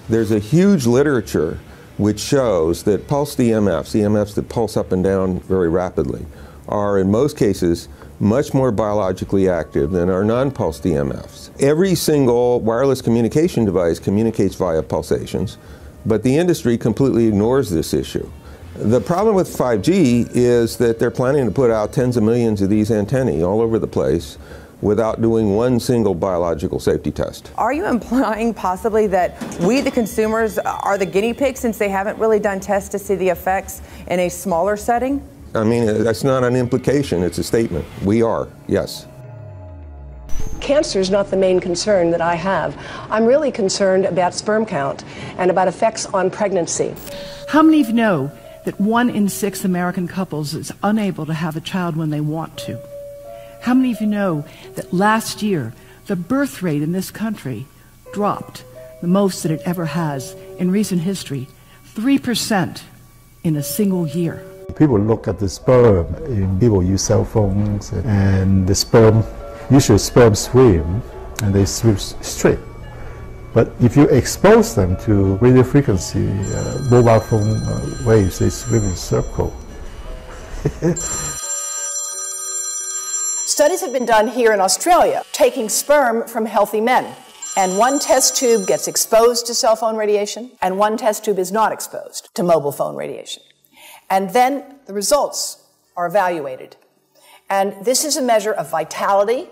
There's a huge literature which shows that pulsed EMFs, EMFs that pulse up and down very rapidly, are in most cases much more biologically active than our non-pulsed EMFs. Every single wireless communication device communicates via pulsations, but the industry completely ignores this issue. The problem with 5G is that they're planning to put out tens of millions of these antennae all over the place without doing one single biological safety test. Are you implying possibly that we, the consumers, are the guinea pigs since they haven't really done tests to see the effects in a smaller setting? I mean, that's not an implication, it's a statement. We are, yes. Cancer is not the main concern that I have. I'm really concerned about sperm count and about effects on pregnancy. How many of you know that 1 in 6 American couples is unable to have a child when they want to? How many of you know that last year the birth rate in this country dropped the most that it ever has in recent history, 3% in a single year? People look at the sperm, and people use cell phones, and the sperm, usually sperm swim, and they swim straight. But if you expose them to radio frequency, mobile phone waves, they swim in a circle. Studies have been done here in Australia, taking sperm from healthy men. And one test tube gets exposed to cell phone radiation, and one test tube is not exposed to mobile phone radiation. And then the results are evaluated. And this is a measure of vitality.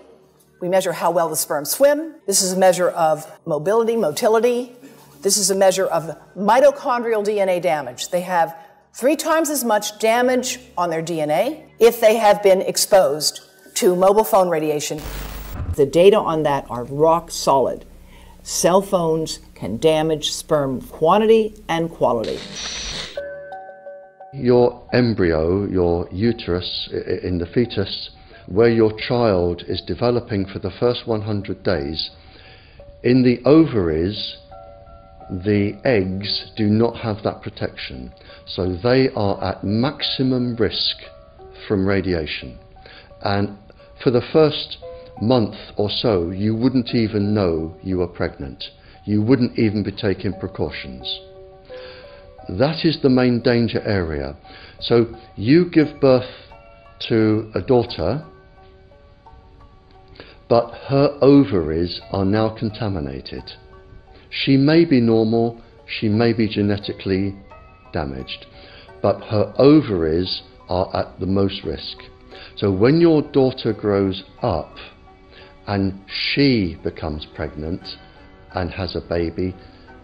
We measure how well the sperm swim. This is a measure of motility. This is a measure of mitochondrial DNA damage. They have 3 times as much damage on their DNA if they have been exposed to mobile phone radiation. The data on that are rock solid. Cell phones can damage sperm quantity and quality. Your embryo, your uterus in the fetus, where your child is developing for the first 100 days, in the ovaries, the eggs do not have that protection. So they are at maximum risk from radiation. And for the first month or so, you wouldn't even know you were pregnant. You wouldn't even be taking precautions. That is the main danger area. So you give birth to a daughter, but her ovaries are now contaminated. She may be normal, she may be genetically damaged, but her ovaries are at the most risk. So when your daughter grows up and she becomes pregnant and has a baby,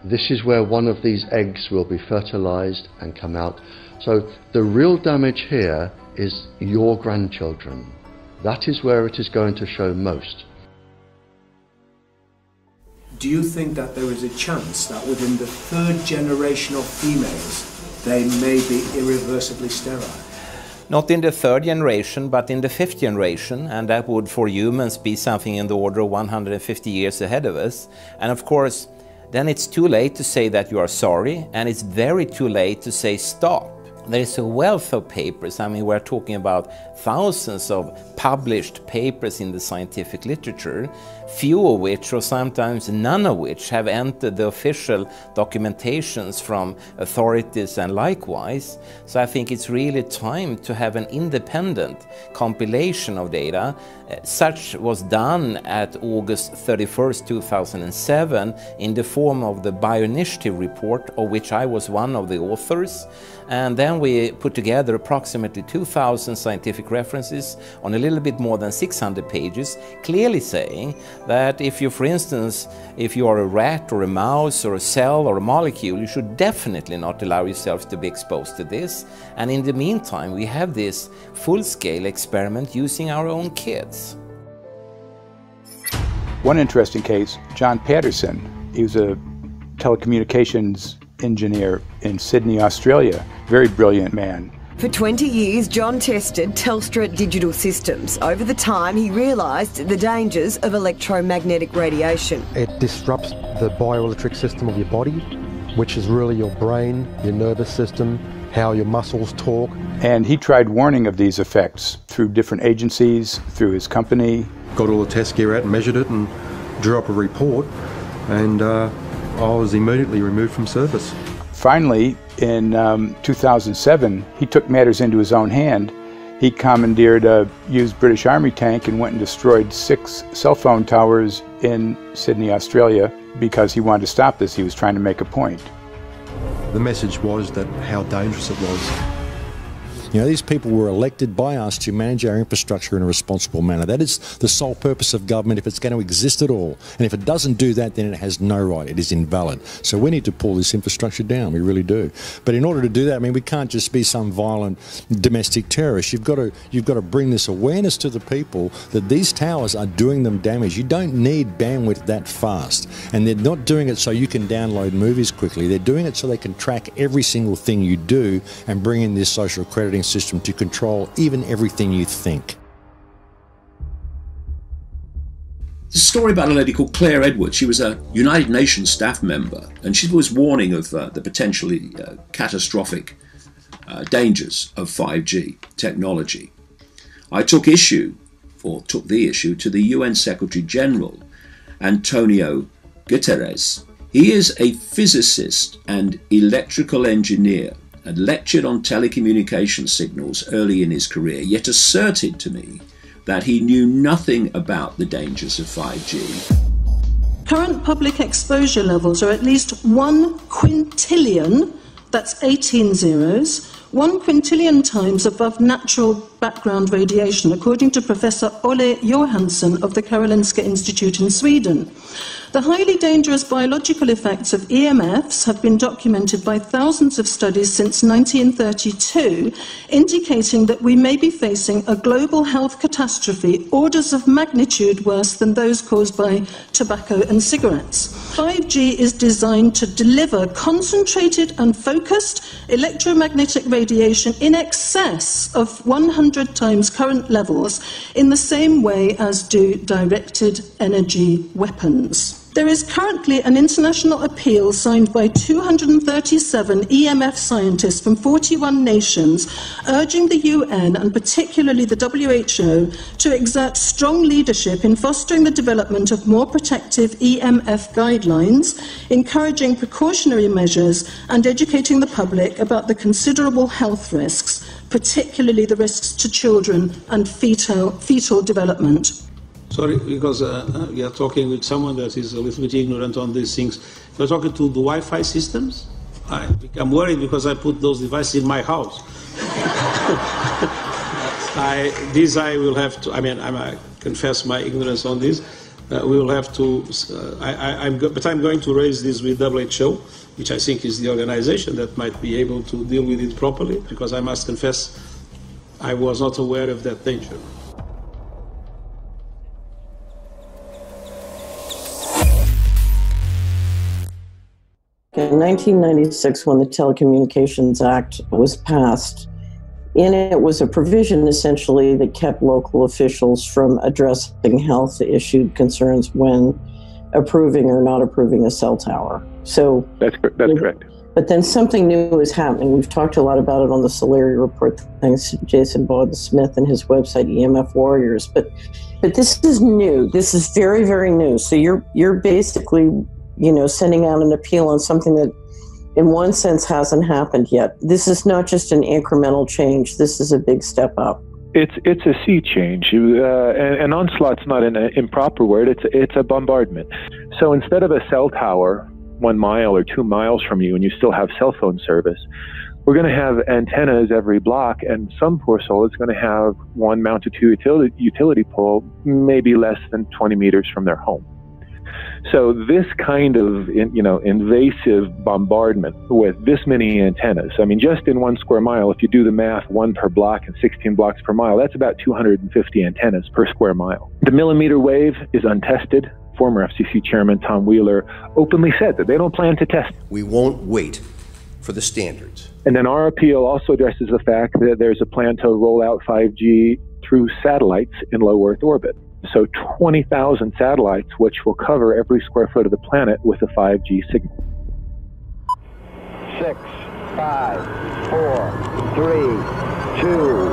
this is where one of these eggs will be fertilized and come out. So the real damage here is your grandchildren. That is where it is going to show most. Do you think that there is a chance that within the third generation of females, they may be irreversibly sterile? Not in the third generation, but in the fifth generation, and that would for humans be something in the order of 150 years ahead of us. And of course, then it's too late to say that you are sorry, and it's very too late to say stop. There is a wealth of papers. I mean, we're talking about thousands of published papers in the scientific literature, few of which, or sometimes none of which, have entered the official documentations from authorities and likewise. So I think it's really time to have an independent compilation of data. Such was done at August 31st, 2007 in the form of the Bioinitiative report, of which I was one of the authors. And then we put together approximately 2,000 scientific references on a little bit more than 600 pages, clearly saying that if you, for instance, if you are a rat or a mouse or a cell or a molecule, you should definitely not allow yourself to be exposed to this. And in the meantime, we have this full-scale experiment using our own kids. One interesting case, John Patterson. He was a telecommunications engineer in Sydney, Australia. Very brilliant man. For 20 years, John tested Telstra digital systems. Over the time, he realised the dangers of electromagnetic radiation. It disrupts the bioelectric system of your body, which is really your brain, your nervous system, how your muscles talk. And he tried warning of these effects through different agencies, through his company. Got all the test gear out and measured it and drew up a report, and I was immediately removed from service. Finally, in 2007, he took matters into his own hand. He commandeered a used British Army tank and went and destroyed 6 cell phone towers in Sydney, Australia, because he wanted to stop this. He was trying to make a point. The message was that how dangerous it was. You know, these people were elected by us to manage our infrastructure in a responsible manner. That is the sole purpose of government if it's going to exist at all. And if it doesn't do that, then it has no right. It is invalid. So we need to pull this infrastructure down. We really do. But in order to do that, I mean, we can't just be some violent domestic terrorist. You've got to bring this awareness to the people that these towers are doing them damage. You don't need bandwidth that fast. And they're not doing it so you can download movies quickly. They're doing it so they can track every single thing you do and bring in this social crediting system to control even everything you think. There's a story about a lady called Claire Edwards. She was a United Nations staff member, and she was warning of the potentially catastrophic dangers of 5G technology. I took the issue to the UN Secretary General, Antonio Guterres. He is a physicist and electrical engineer, and lectured on telecommunication signals early in his career, yet asserted to me that he knew nothing about the dangers of 5G. Current public exposure levels are at least 1 quintillion, that's 18 zeros, 1 quintillion times above natural background radiation, according to Professor Olle Johansson of the Karolinska Institute in Sweden. The highly dangerous biological effects of EMFs have been documented by thousands of studies since 1932, indicating that we may be facing a global health catastrophe orders of magnitude worse than those caused by tobacco and cigarettes. 5G is designed to deliver concentrated and focused electromagnetic radiation in excess of 100 times current levels in the same way as do directed energy weapons. There is currently an international appeal signed by 237 EMF scientists from 41 nations urging the UN and particularly the WHO to exert strong leadership in fostering the development of more protective EMF guidelines, encouraging precautionary measures and educating the public about the considerable health risks, particularly the risks to children and fetal development. Sorry, because we are talking with someone that is a little bit ignorant on these things. You're talking to the Wi-Fi systems? I become worried because I put those devices in my house. I will have to, I confess my ignorance on this. We will have to, but I'm going to raise this with WHO, which I think is the organization that might be able to deal with it properly, because I must confess I was not aware of that danger. In 1996, when the Telecommunications Act was passed, in it was a provision essentially that kept local officials from addressing health issue concerns when approving or not approving a cell tower. So that's correct. But then something new is happening. We've talked a lot about it on the Solari report, thanks to Jason Bowden-Smith and his website EMF Warriors. But this is new. This is very, very new. So you're basically, sending out an appeal on something that in one sense hasn't happened yet. This is not just an incremental change. This is a big step up. It's a sea change. An onslaught's not an improper word. It's a bombardment. So instead of a cell tower 1 mile or 2 miles from you and you still have cell phone service, we're going to have antennas every block, and some poor soul is going to have one mounted to a utility pole maybe less than 20 meters from their home. So this kind of, invasive bombardment with this many antennas, just in 1 square mile, if you do the math, 1 per block and 16 blocks per mile, that's about 250 antennas per square mile. The millimeter wave is untested. Former FCC Chairman Tom Wheeler openly said that they don't plan to test. We won't wait for the standards. And then our appeal also addresses the fact that there's a plan to roll out 5G through satellites in low Earth orbit. So 20,000 satellites, which will cover every square foot of the planet with a 5G signal. 6, 5, 4, 3, 2,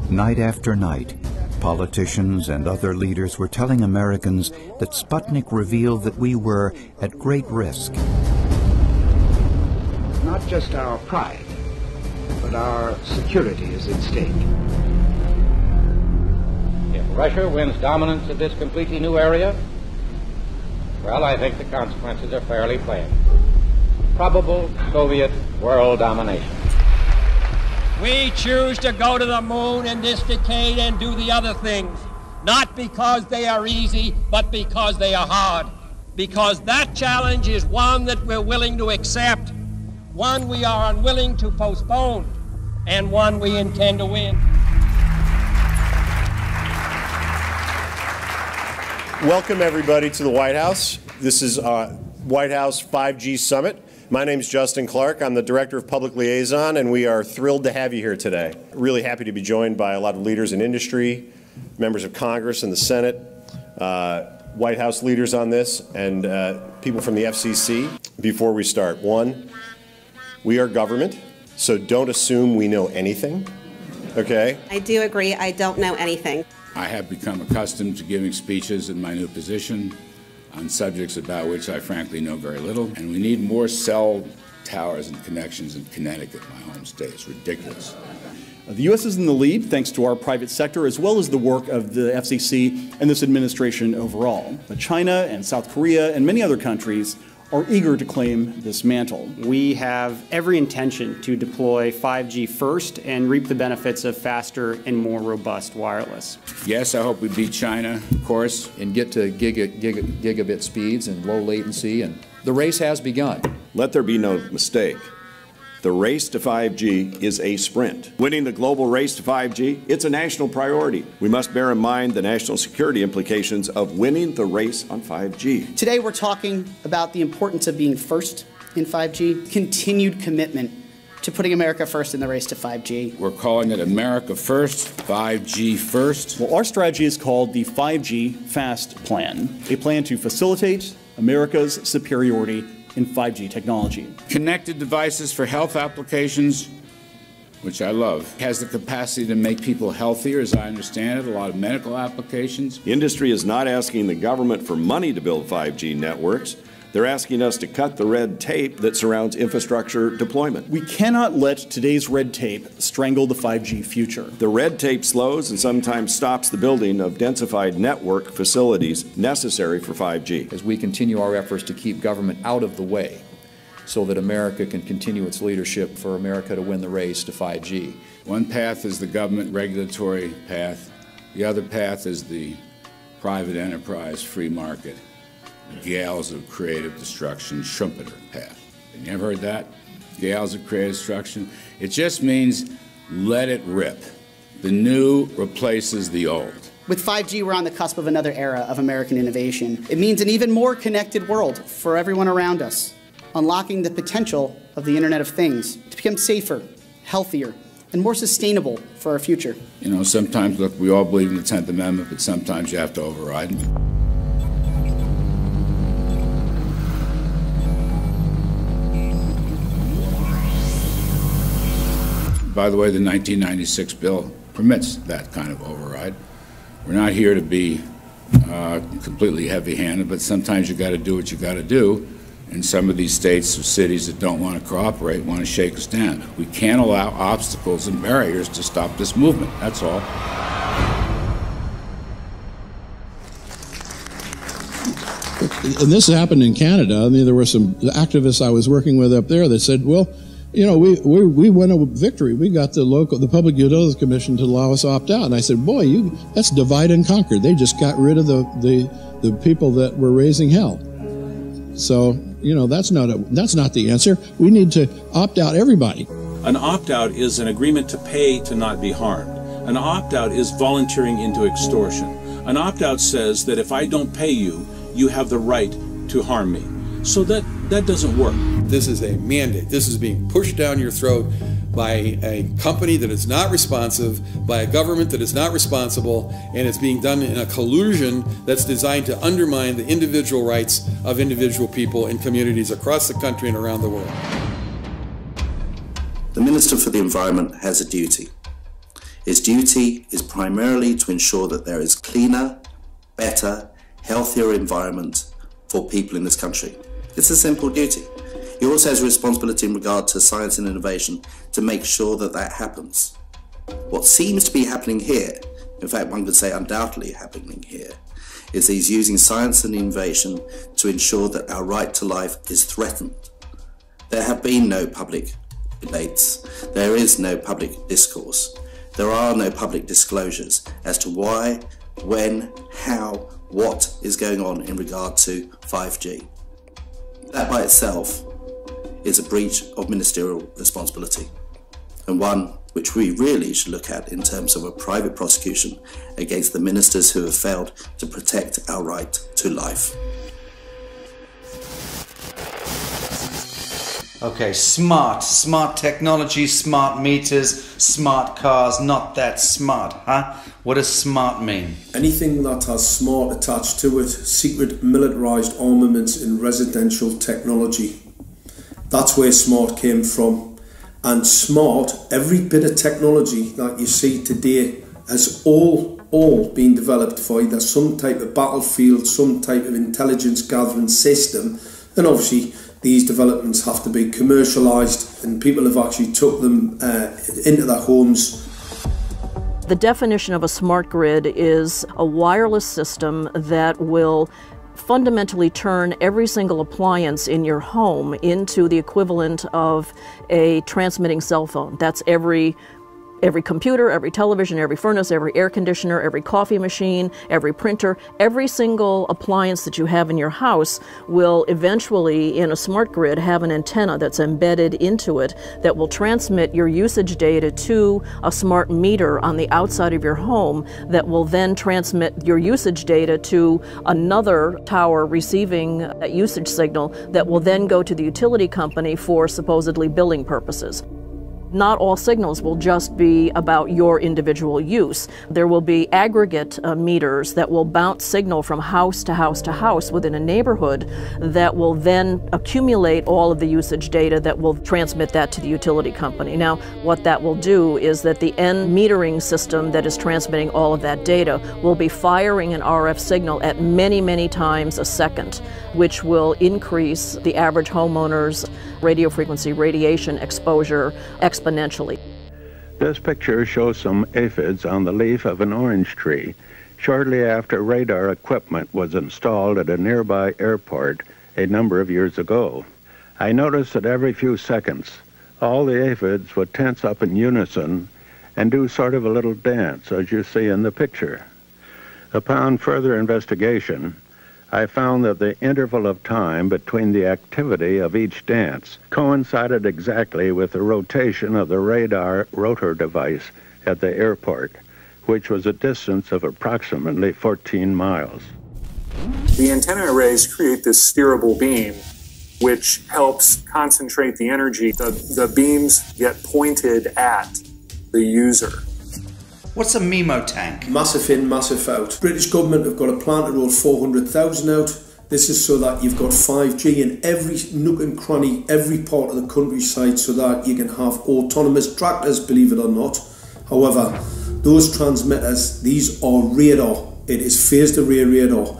1. Night after night, politicians and other leaders were telling Americans that Sputnik revealed that we were at great risk. Not just our pride, but our security is at stake. If Russia wins dominance of this completely new area, well, I think the consequences are fairly plain. Probable Soviet world domination. We choose to go to the moon in this decade and do the other things, not because they are easy, but because they are hard. Because that challenge is one that we're willing to accept, one we are unwilling to postpone, and one we intend to win. Welcome, everybody, to the White House. This is White House 5G Summit. My name is Justin Clark. I'm the Director of Public Liaison, and we are thrilled to have you here today. Really happy to be joined by a lot of leaders in industry, members of Congress and the Senate, White House leaders on this, and people from the FCC. Before we start, one, we are government, so don't assume we know anything, okay? I do agree, I don't know anything. I have become accustomed to giving speeches in my new position on subjects about which I frankly know very little, and we need more cell towers and connections in Connecticut, my home state. It's ridiculous. The U.S. is in the lead thanks to our private sector as well as the work of the FCC and this administration overall. But China and South Korea and many other countries are eager to claim this mantle. We have every intention to deploy 5G first and reap the benefits of faster and more robust wireless. Yes, I hope we beat China, of course. And get to gigabit speeds and low latency, and the race has begun. Let there be no mistake. The race to 5G is a sprint. Winning the global race to 5G, it's a national priority. We must bear in mind the national security implications of winning the race on 5G. Today we're talking about the importance of being first in 5G, continued commitment to putting America first in the race to 5G. We're calling it America First, 5G First. Well, our strategy is called the 5G FAST Plan, a plan to facilitate America's superiority in 5G technology. Connected devices for health applications, which I love, has the capacity to make people healthier, as I understand it, a lot of medical applications. Industry is not asking the government for money to build 5G networks. They're asking us to cut the red tape that surrounds infrastructure deployment. We cannot let today's red tape strangle the 5G future. The red tape slows and sometimes stops the building of densified network facilities necessary for 5G. As we continue our efforts to keep government out of the way so that America can continue its leadership for America to win the race to 5G. One path is the government regulatory path. The other path is the private enterprise free market. Gales of creative destruction, Schumpeter path. Have you ever heard that? Gales of creative destruction? It just means let it rip. The new replaces the old. With 5G, we're on the cusp of another era of American innovation. It means an even more connected world for everyone around us, unlocking the potential of the Internet of Things to become safer, healthier, and more sustainable for our future. You know, sometimes, look, we all believe in the 10th Amendment, but sometimes you have to override it. By the way, the 1996 bill permits that kind of override. We're not here to be completely heavy-handed, but sometimes you got to do what you got to do. And some of these states or cities that don't want to cooperate want to shake us down. We can't allow obstacles and barriers to stop this movement. That's all. And this happened in Canada. I mean, there were some activists I was working with up there that said, well, you know, we won a victory. We got the Public Utilities Commission to allow us opt out. And I said, boy, that's divide and conquer. They just got rid of the people that were raising hell. So, you know, that's not the answer. We need to opt out everybody. An opt-out is an agreement to pay to not be harmed. An opt-out is volunteering into extortion. An opt-out says that if I don't pay you, you have the right to harm me. So that doesn't work. This is a mandate. This is being pushed down your throat by a company that is not responsive, by a government that is not responsible, and it's being done in a collusion that's designed to undermine the individual rights of individual people in communities across the country and around the world. The Minister for the Environment has a duty. His duty is primarily to ensure that there is cleaner, better, healthier environment for people in this country. It's a simple duty. He also has a responsibility in regard to science and innovation to make sure that that happens. What seems to be happening here, in fact one could say undoubtedly happening here, is he's using science and innovation to ensure that our right to life is threatened. There have been no public debates. There is no public discourse. There are no public disclosures as to why, when, how, what is going on in regard to 5G. That by itself is a breach of ministerial responsibility, and one which we really should look at in terms of a private prosecution against the ministers who have failed to protect our right to life. Okay, smart technology, smart meters, smart cars, not that smart, huh? What does smart mean? Anything that has smart attached to it, secret militarised armaments in residential technology. That's where smart came from. And smart, every bit of technology that you see today has all been developed for either some type of battlefield, some type of intelligence gathering system, and obviously these developments have to be commercialised, and people have actually took them into their homes. The definition of a smart grid is a wireless system that will fundamentally turn every single appliance in your home into the equivalent of a transmitting cell phone. That's every computer, every television, every furnace, every air conditioner, every coffee machine, every printer, every single appliance that you have in your house will eventually, in a smart grid, have an antenna that's embedded into it that will transmit your usage data to a smart meter on the outside of your home that will then transmit your usage data to another tower receiving that usage signal that will then go to the utility company for supposedly billing purposes. Not all signals will just be about your individual use. There will be aggregate meters that will bounce signal from house to house to house within a neighborhood that will then accumulate all of the usage data that will transmit that to the utility company. Now, what that will do is that the end metering system that is transmitting all of that data will be firing an RF signal at many, many times a second, which will increase the average homeowner's radio frequency radiation exposure exponentially. This picture shows some aphids on the leaf of an orange tree shortly after radar equipment was installed at a nearby airport a number of years ago. I noticed that every few seconds, all the aphids would tense up in unison and do sort of a little dance, as you see in the picture. Upon further investigation, I found that the interval of time between the activity of each dance coincided exactly with the rotation of the radar rotor device at the airport, which was a distance of approximately 14 miles. The antenna arrays create this steerable beam, which helps concentrate the energy. The beams get pointed at the user. What's a MIMO tank? Massive in, massive out. British government have got a plan to roll 400,000 out. This is so that you've got 5G in every nook and cranny, every part of the countryside, so that you can have autonomous tractors, believe it or not. However, those transmitters, these are radar. It is phased array radar.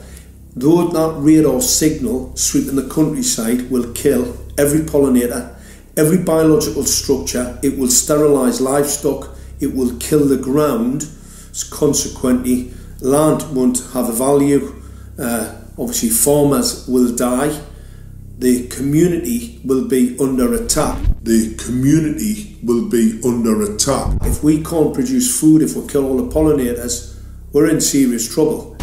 Though that radar signal sweeping the countryside will kill every pollinator, every biological structure, it will sterilise livestock, it will kill the ground, consequently land won't have a value, obviously farmers will die, the community will be under attack. The community will be under attack. If we can't produce food, if we kill all the pollinators, we're in serious trouble.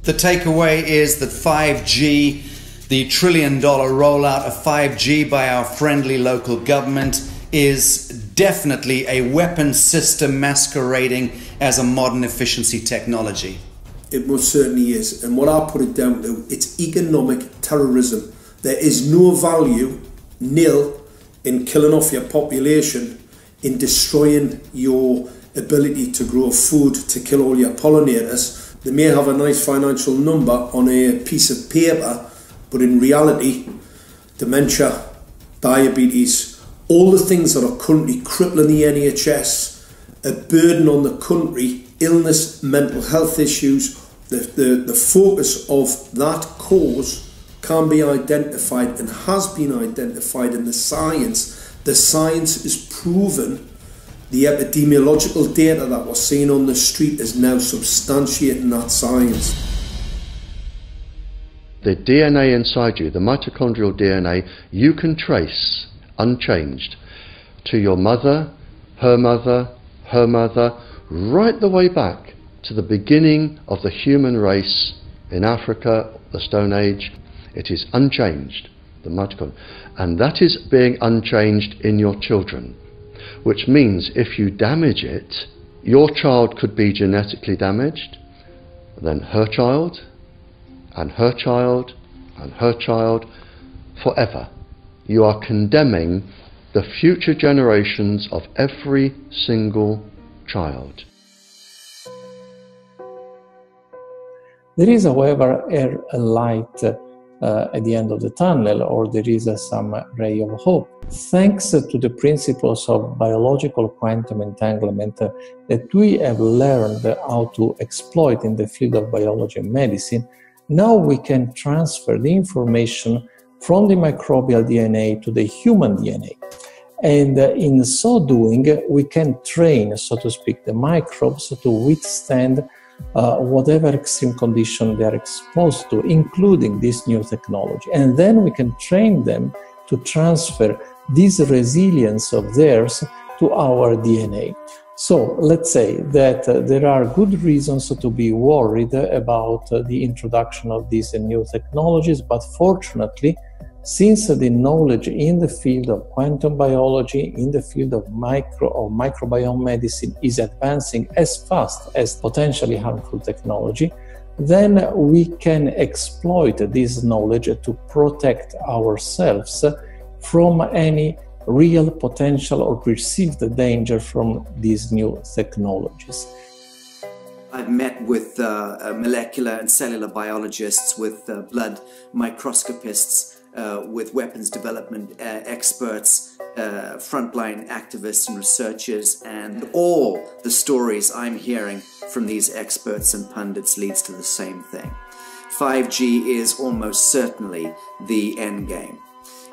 The takeaway is that 5G, the $1 trillion rollout of 5G by our friendly local government, is definitely a weapon system masquerading as a modern efficiency technology. It most certainly is, and what I put it down to, it's economic terrorism. There is no value, nil, in killing off your population, in destroying your ability to grow food, to kill all your pollinators. They may have a nice financial number on a piece of paper, but in reality, dementia, diabetes, all the things that are currently crippling the NHS, a burden on the country, illness, mental health issues, the focus of that cause can be identified and has been identified in the science. The science is proven. The epidemiological data that we're seeing on the street is now substantiating that science. The DNA inside you, the mitochondrial DNA, you can trace unchanged to your mother, her mother, her mother, right the way back to the beginning of the human race in Africa, the Stone Age. It is unchanged, the mitochondria, and that is being unchanged in your children, which means if you damage it, your child could be genetically damaged, then her child, and her child, and her child, forever. You are condemning the future generations of every single child. There is, however, a light at the end of the tunnel, or there is some ray of hope. Thanks to the principles of biological quantum entanglement that we have learned how to exploit in the field of biology and medicine, now we can transfer the information from the microbial DNA to the human DNA. And in so doing, we can train, so to speak, the microbes to withstand whatever extreme condition they are exposed to, including this new technology. And then we can train them to transfer this resilience of theirs to our DNA. So let's say that there are good reasons to be worried about the introduction of these new technologies, but fortunately, since the knowledge in the field of quantum biology, in the field of microbiome medicine is advancing as fast as potentially harmful technology, then we can exploit this knowledge to protect ourselves from any real potential or perceived danger from these new technologies. I've met with molecular and cellular biologists, with blood microscopists, with weapons development experts, frontline activists and researchers, and all the stories I'm hearing from these experts and pundits leads to the same thing. 5G is almost certainly the end game.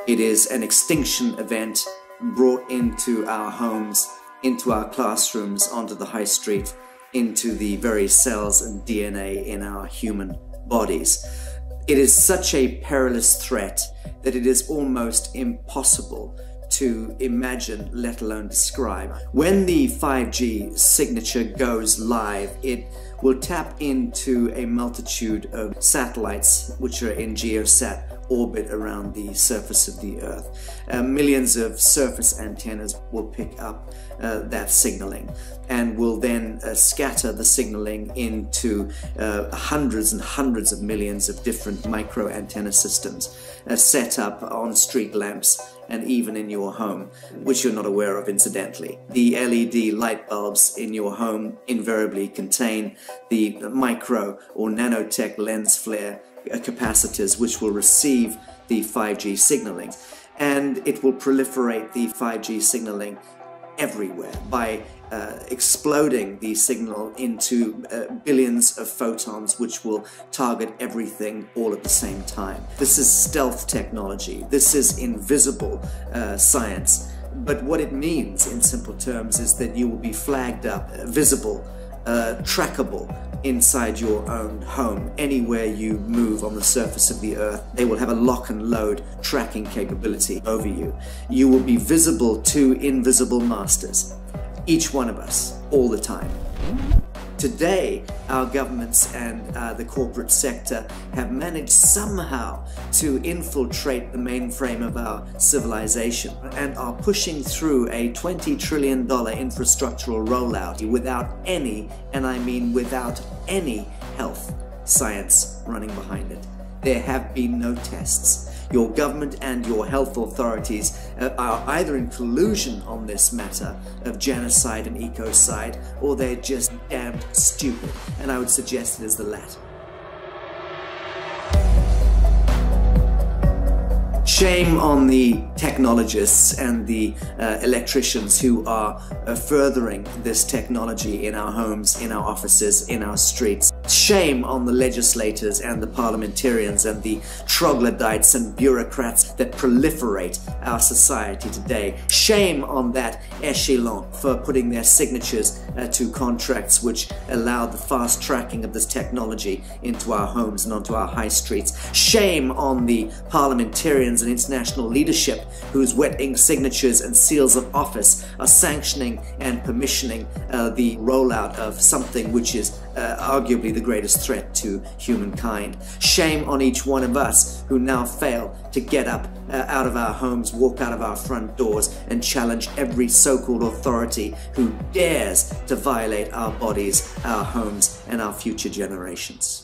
It is an extinction event brought into our homes, into our classrooms, onto the high street, into the very cells and DNA in our human bodies. It is such a perilous threat that it is almost impossible to imagine, let alone describe. When the 5G signature goes live, it will tap into a multitude of satellites which are in geosat orbit around the surface of the Earth. Millions of surface antennas will pick up that signaling and will then scatter the signaling into hundreds and hundreds of millions of different micro antenna systems set up on street lamps and even in your home, which you're not aware of incidentally. The LED light bulbs in your home invariably contain the micro or nanotech lens flare capacitors which will receive the 5G signaling, and it will proliferate the 5G signaling everywhere by exploding the signal into billions of photons which will target everything all at the same time. This is stealth technology. This is invisible science. But what it means in simple terms is that you will be flagged up, visible, trackable inside your own home. Anywhere you move on the surface of the Earth, they will have a lock and load tracking capability over you. You will be visible to invisible masters, each one of us, all the time. Today, our governments and the corporate sector have managed somehow to infiltrate the mainframe of our civilization and are pushing through a $20 trillion infrastructural rollout without any, and I mean without any, health science running behind it. There have been no tests. Your government and your health authorities are either in collusion on this matter of genocide and ecocide, or they're just damned stupid, and I would suggest it is the latter. Shame on the technologists and the electricians who are furthering this technology in our homes, in our offices, in our streets. Shame on the legislators and the parliamentarians and the troglodytes and bureaucrats that proliferate our society today. Shame on that echelon for putting their signatures to contracts which allow the fast tracking of this technology into our homes and onto our high streets. Shame on the parliamentarians and international leadership whose wet ink signatures and seals of office are sanctioning and permissioning the rollout of something which is arguably the greatest threat to humankind. Shame on each one of us who now fail to get up out of our homes, walk out of our front doors, and challenge every so-called authority who dares to violate our bodies, our homes, and our future generations.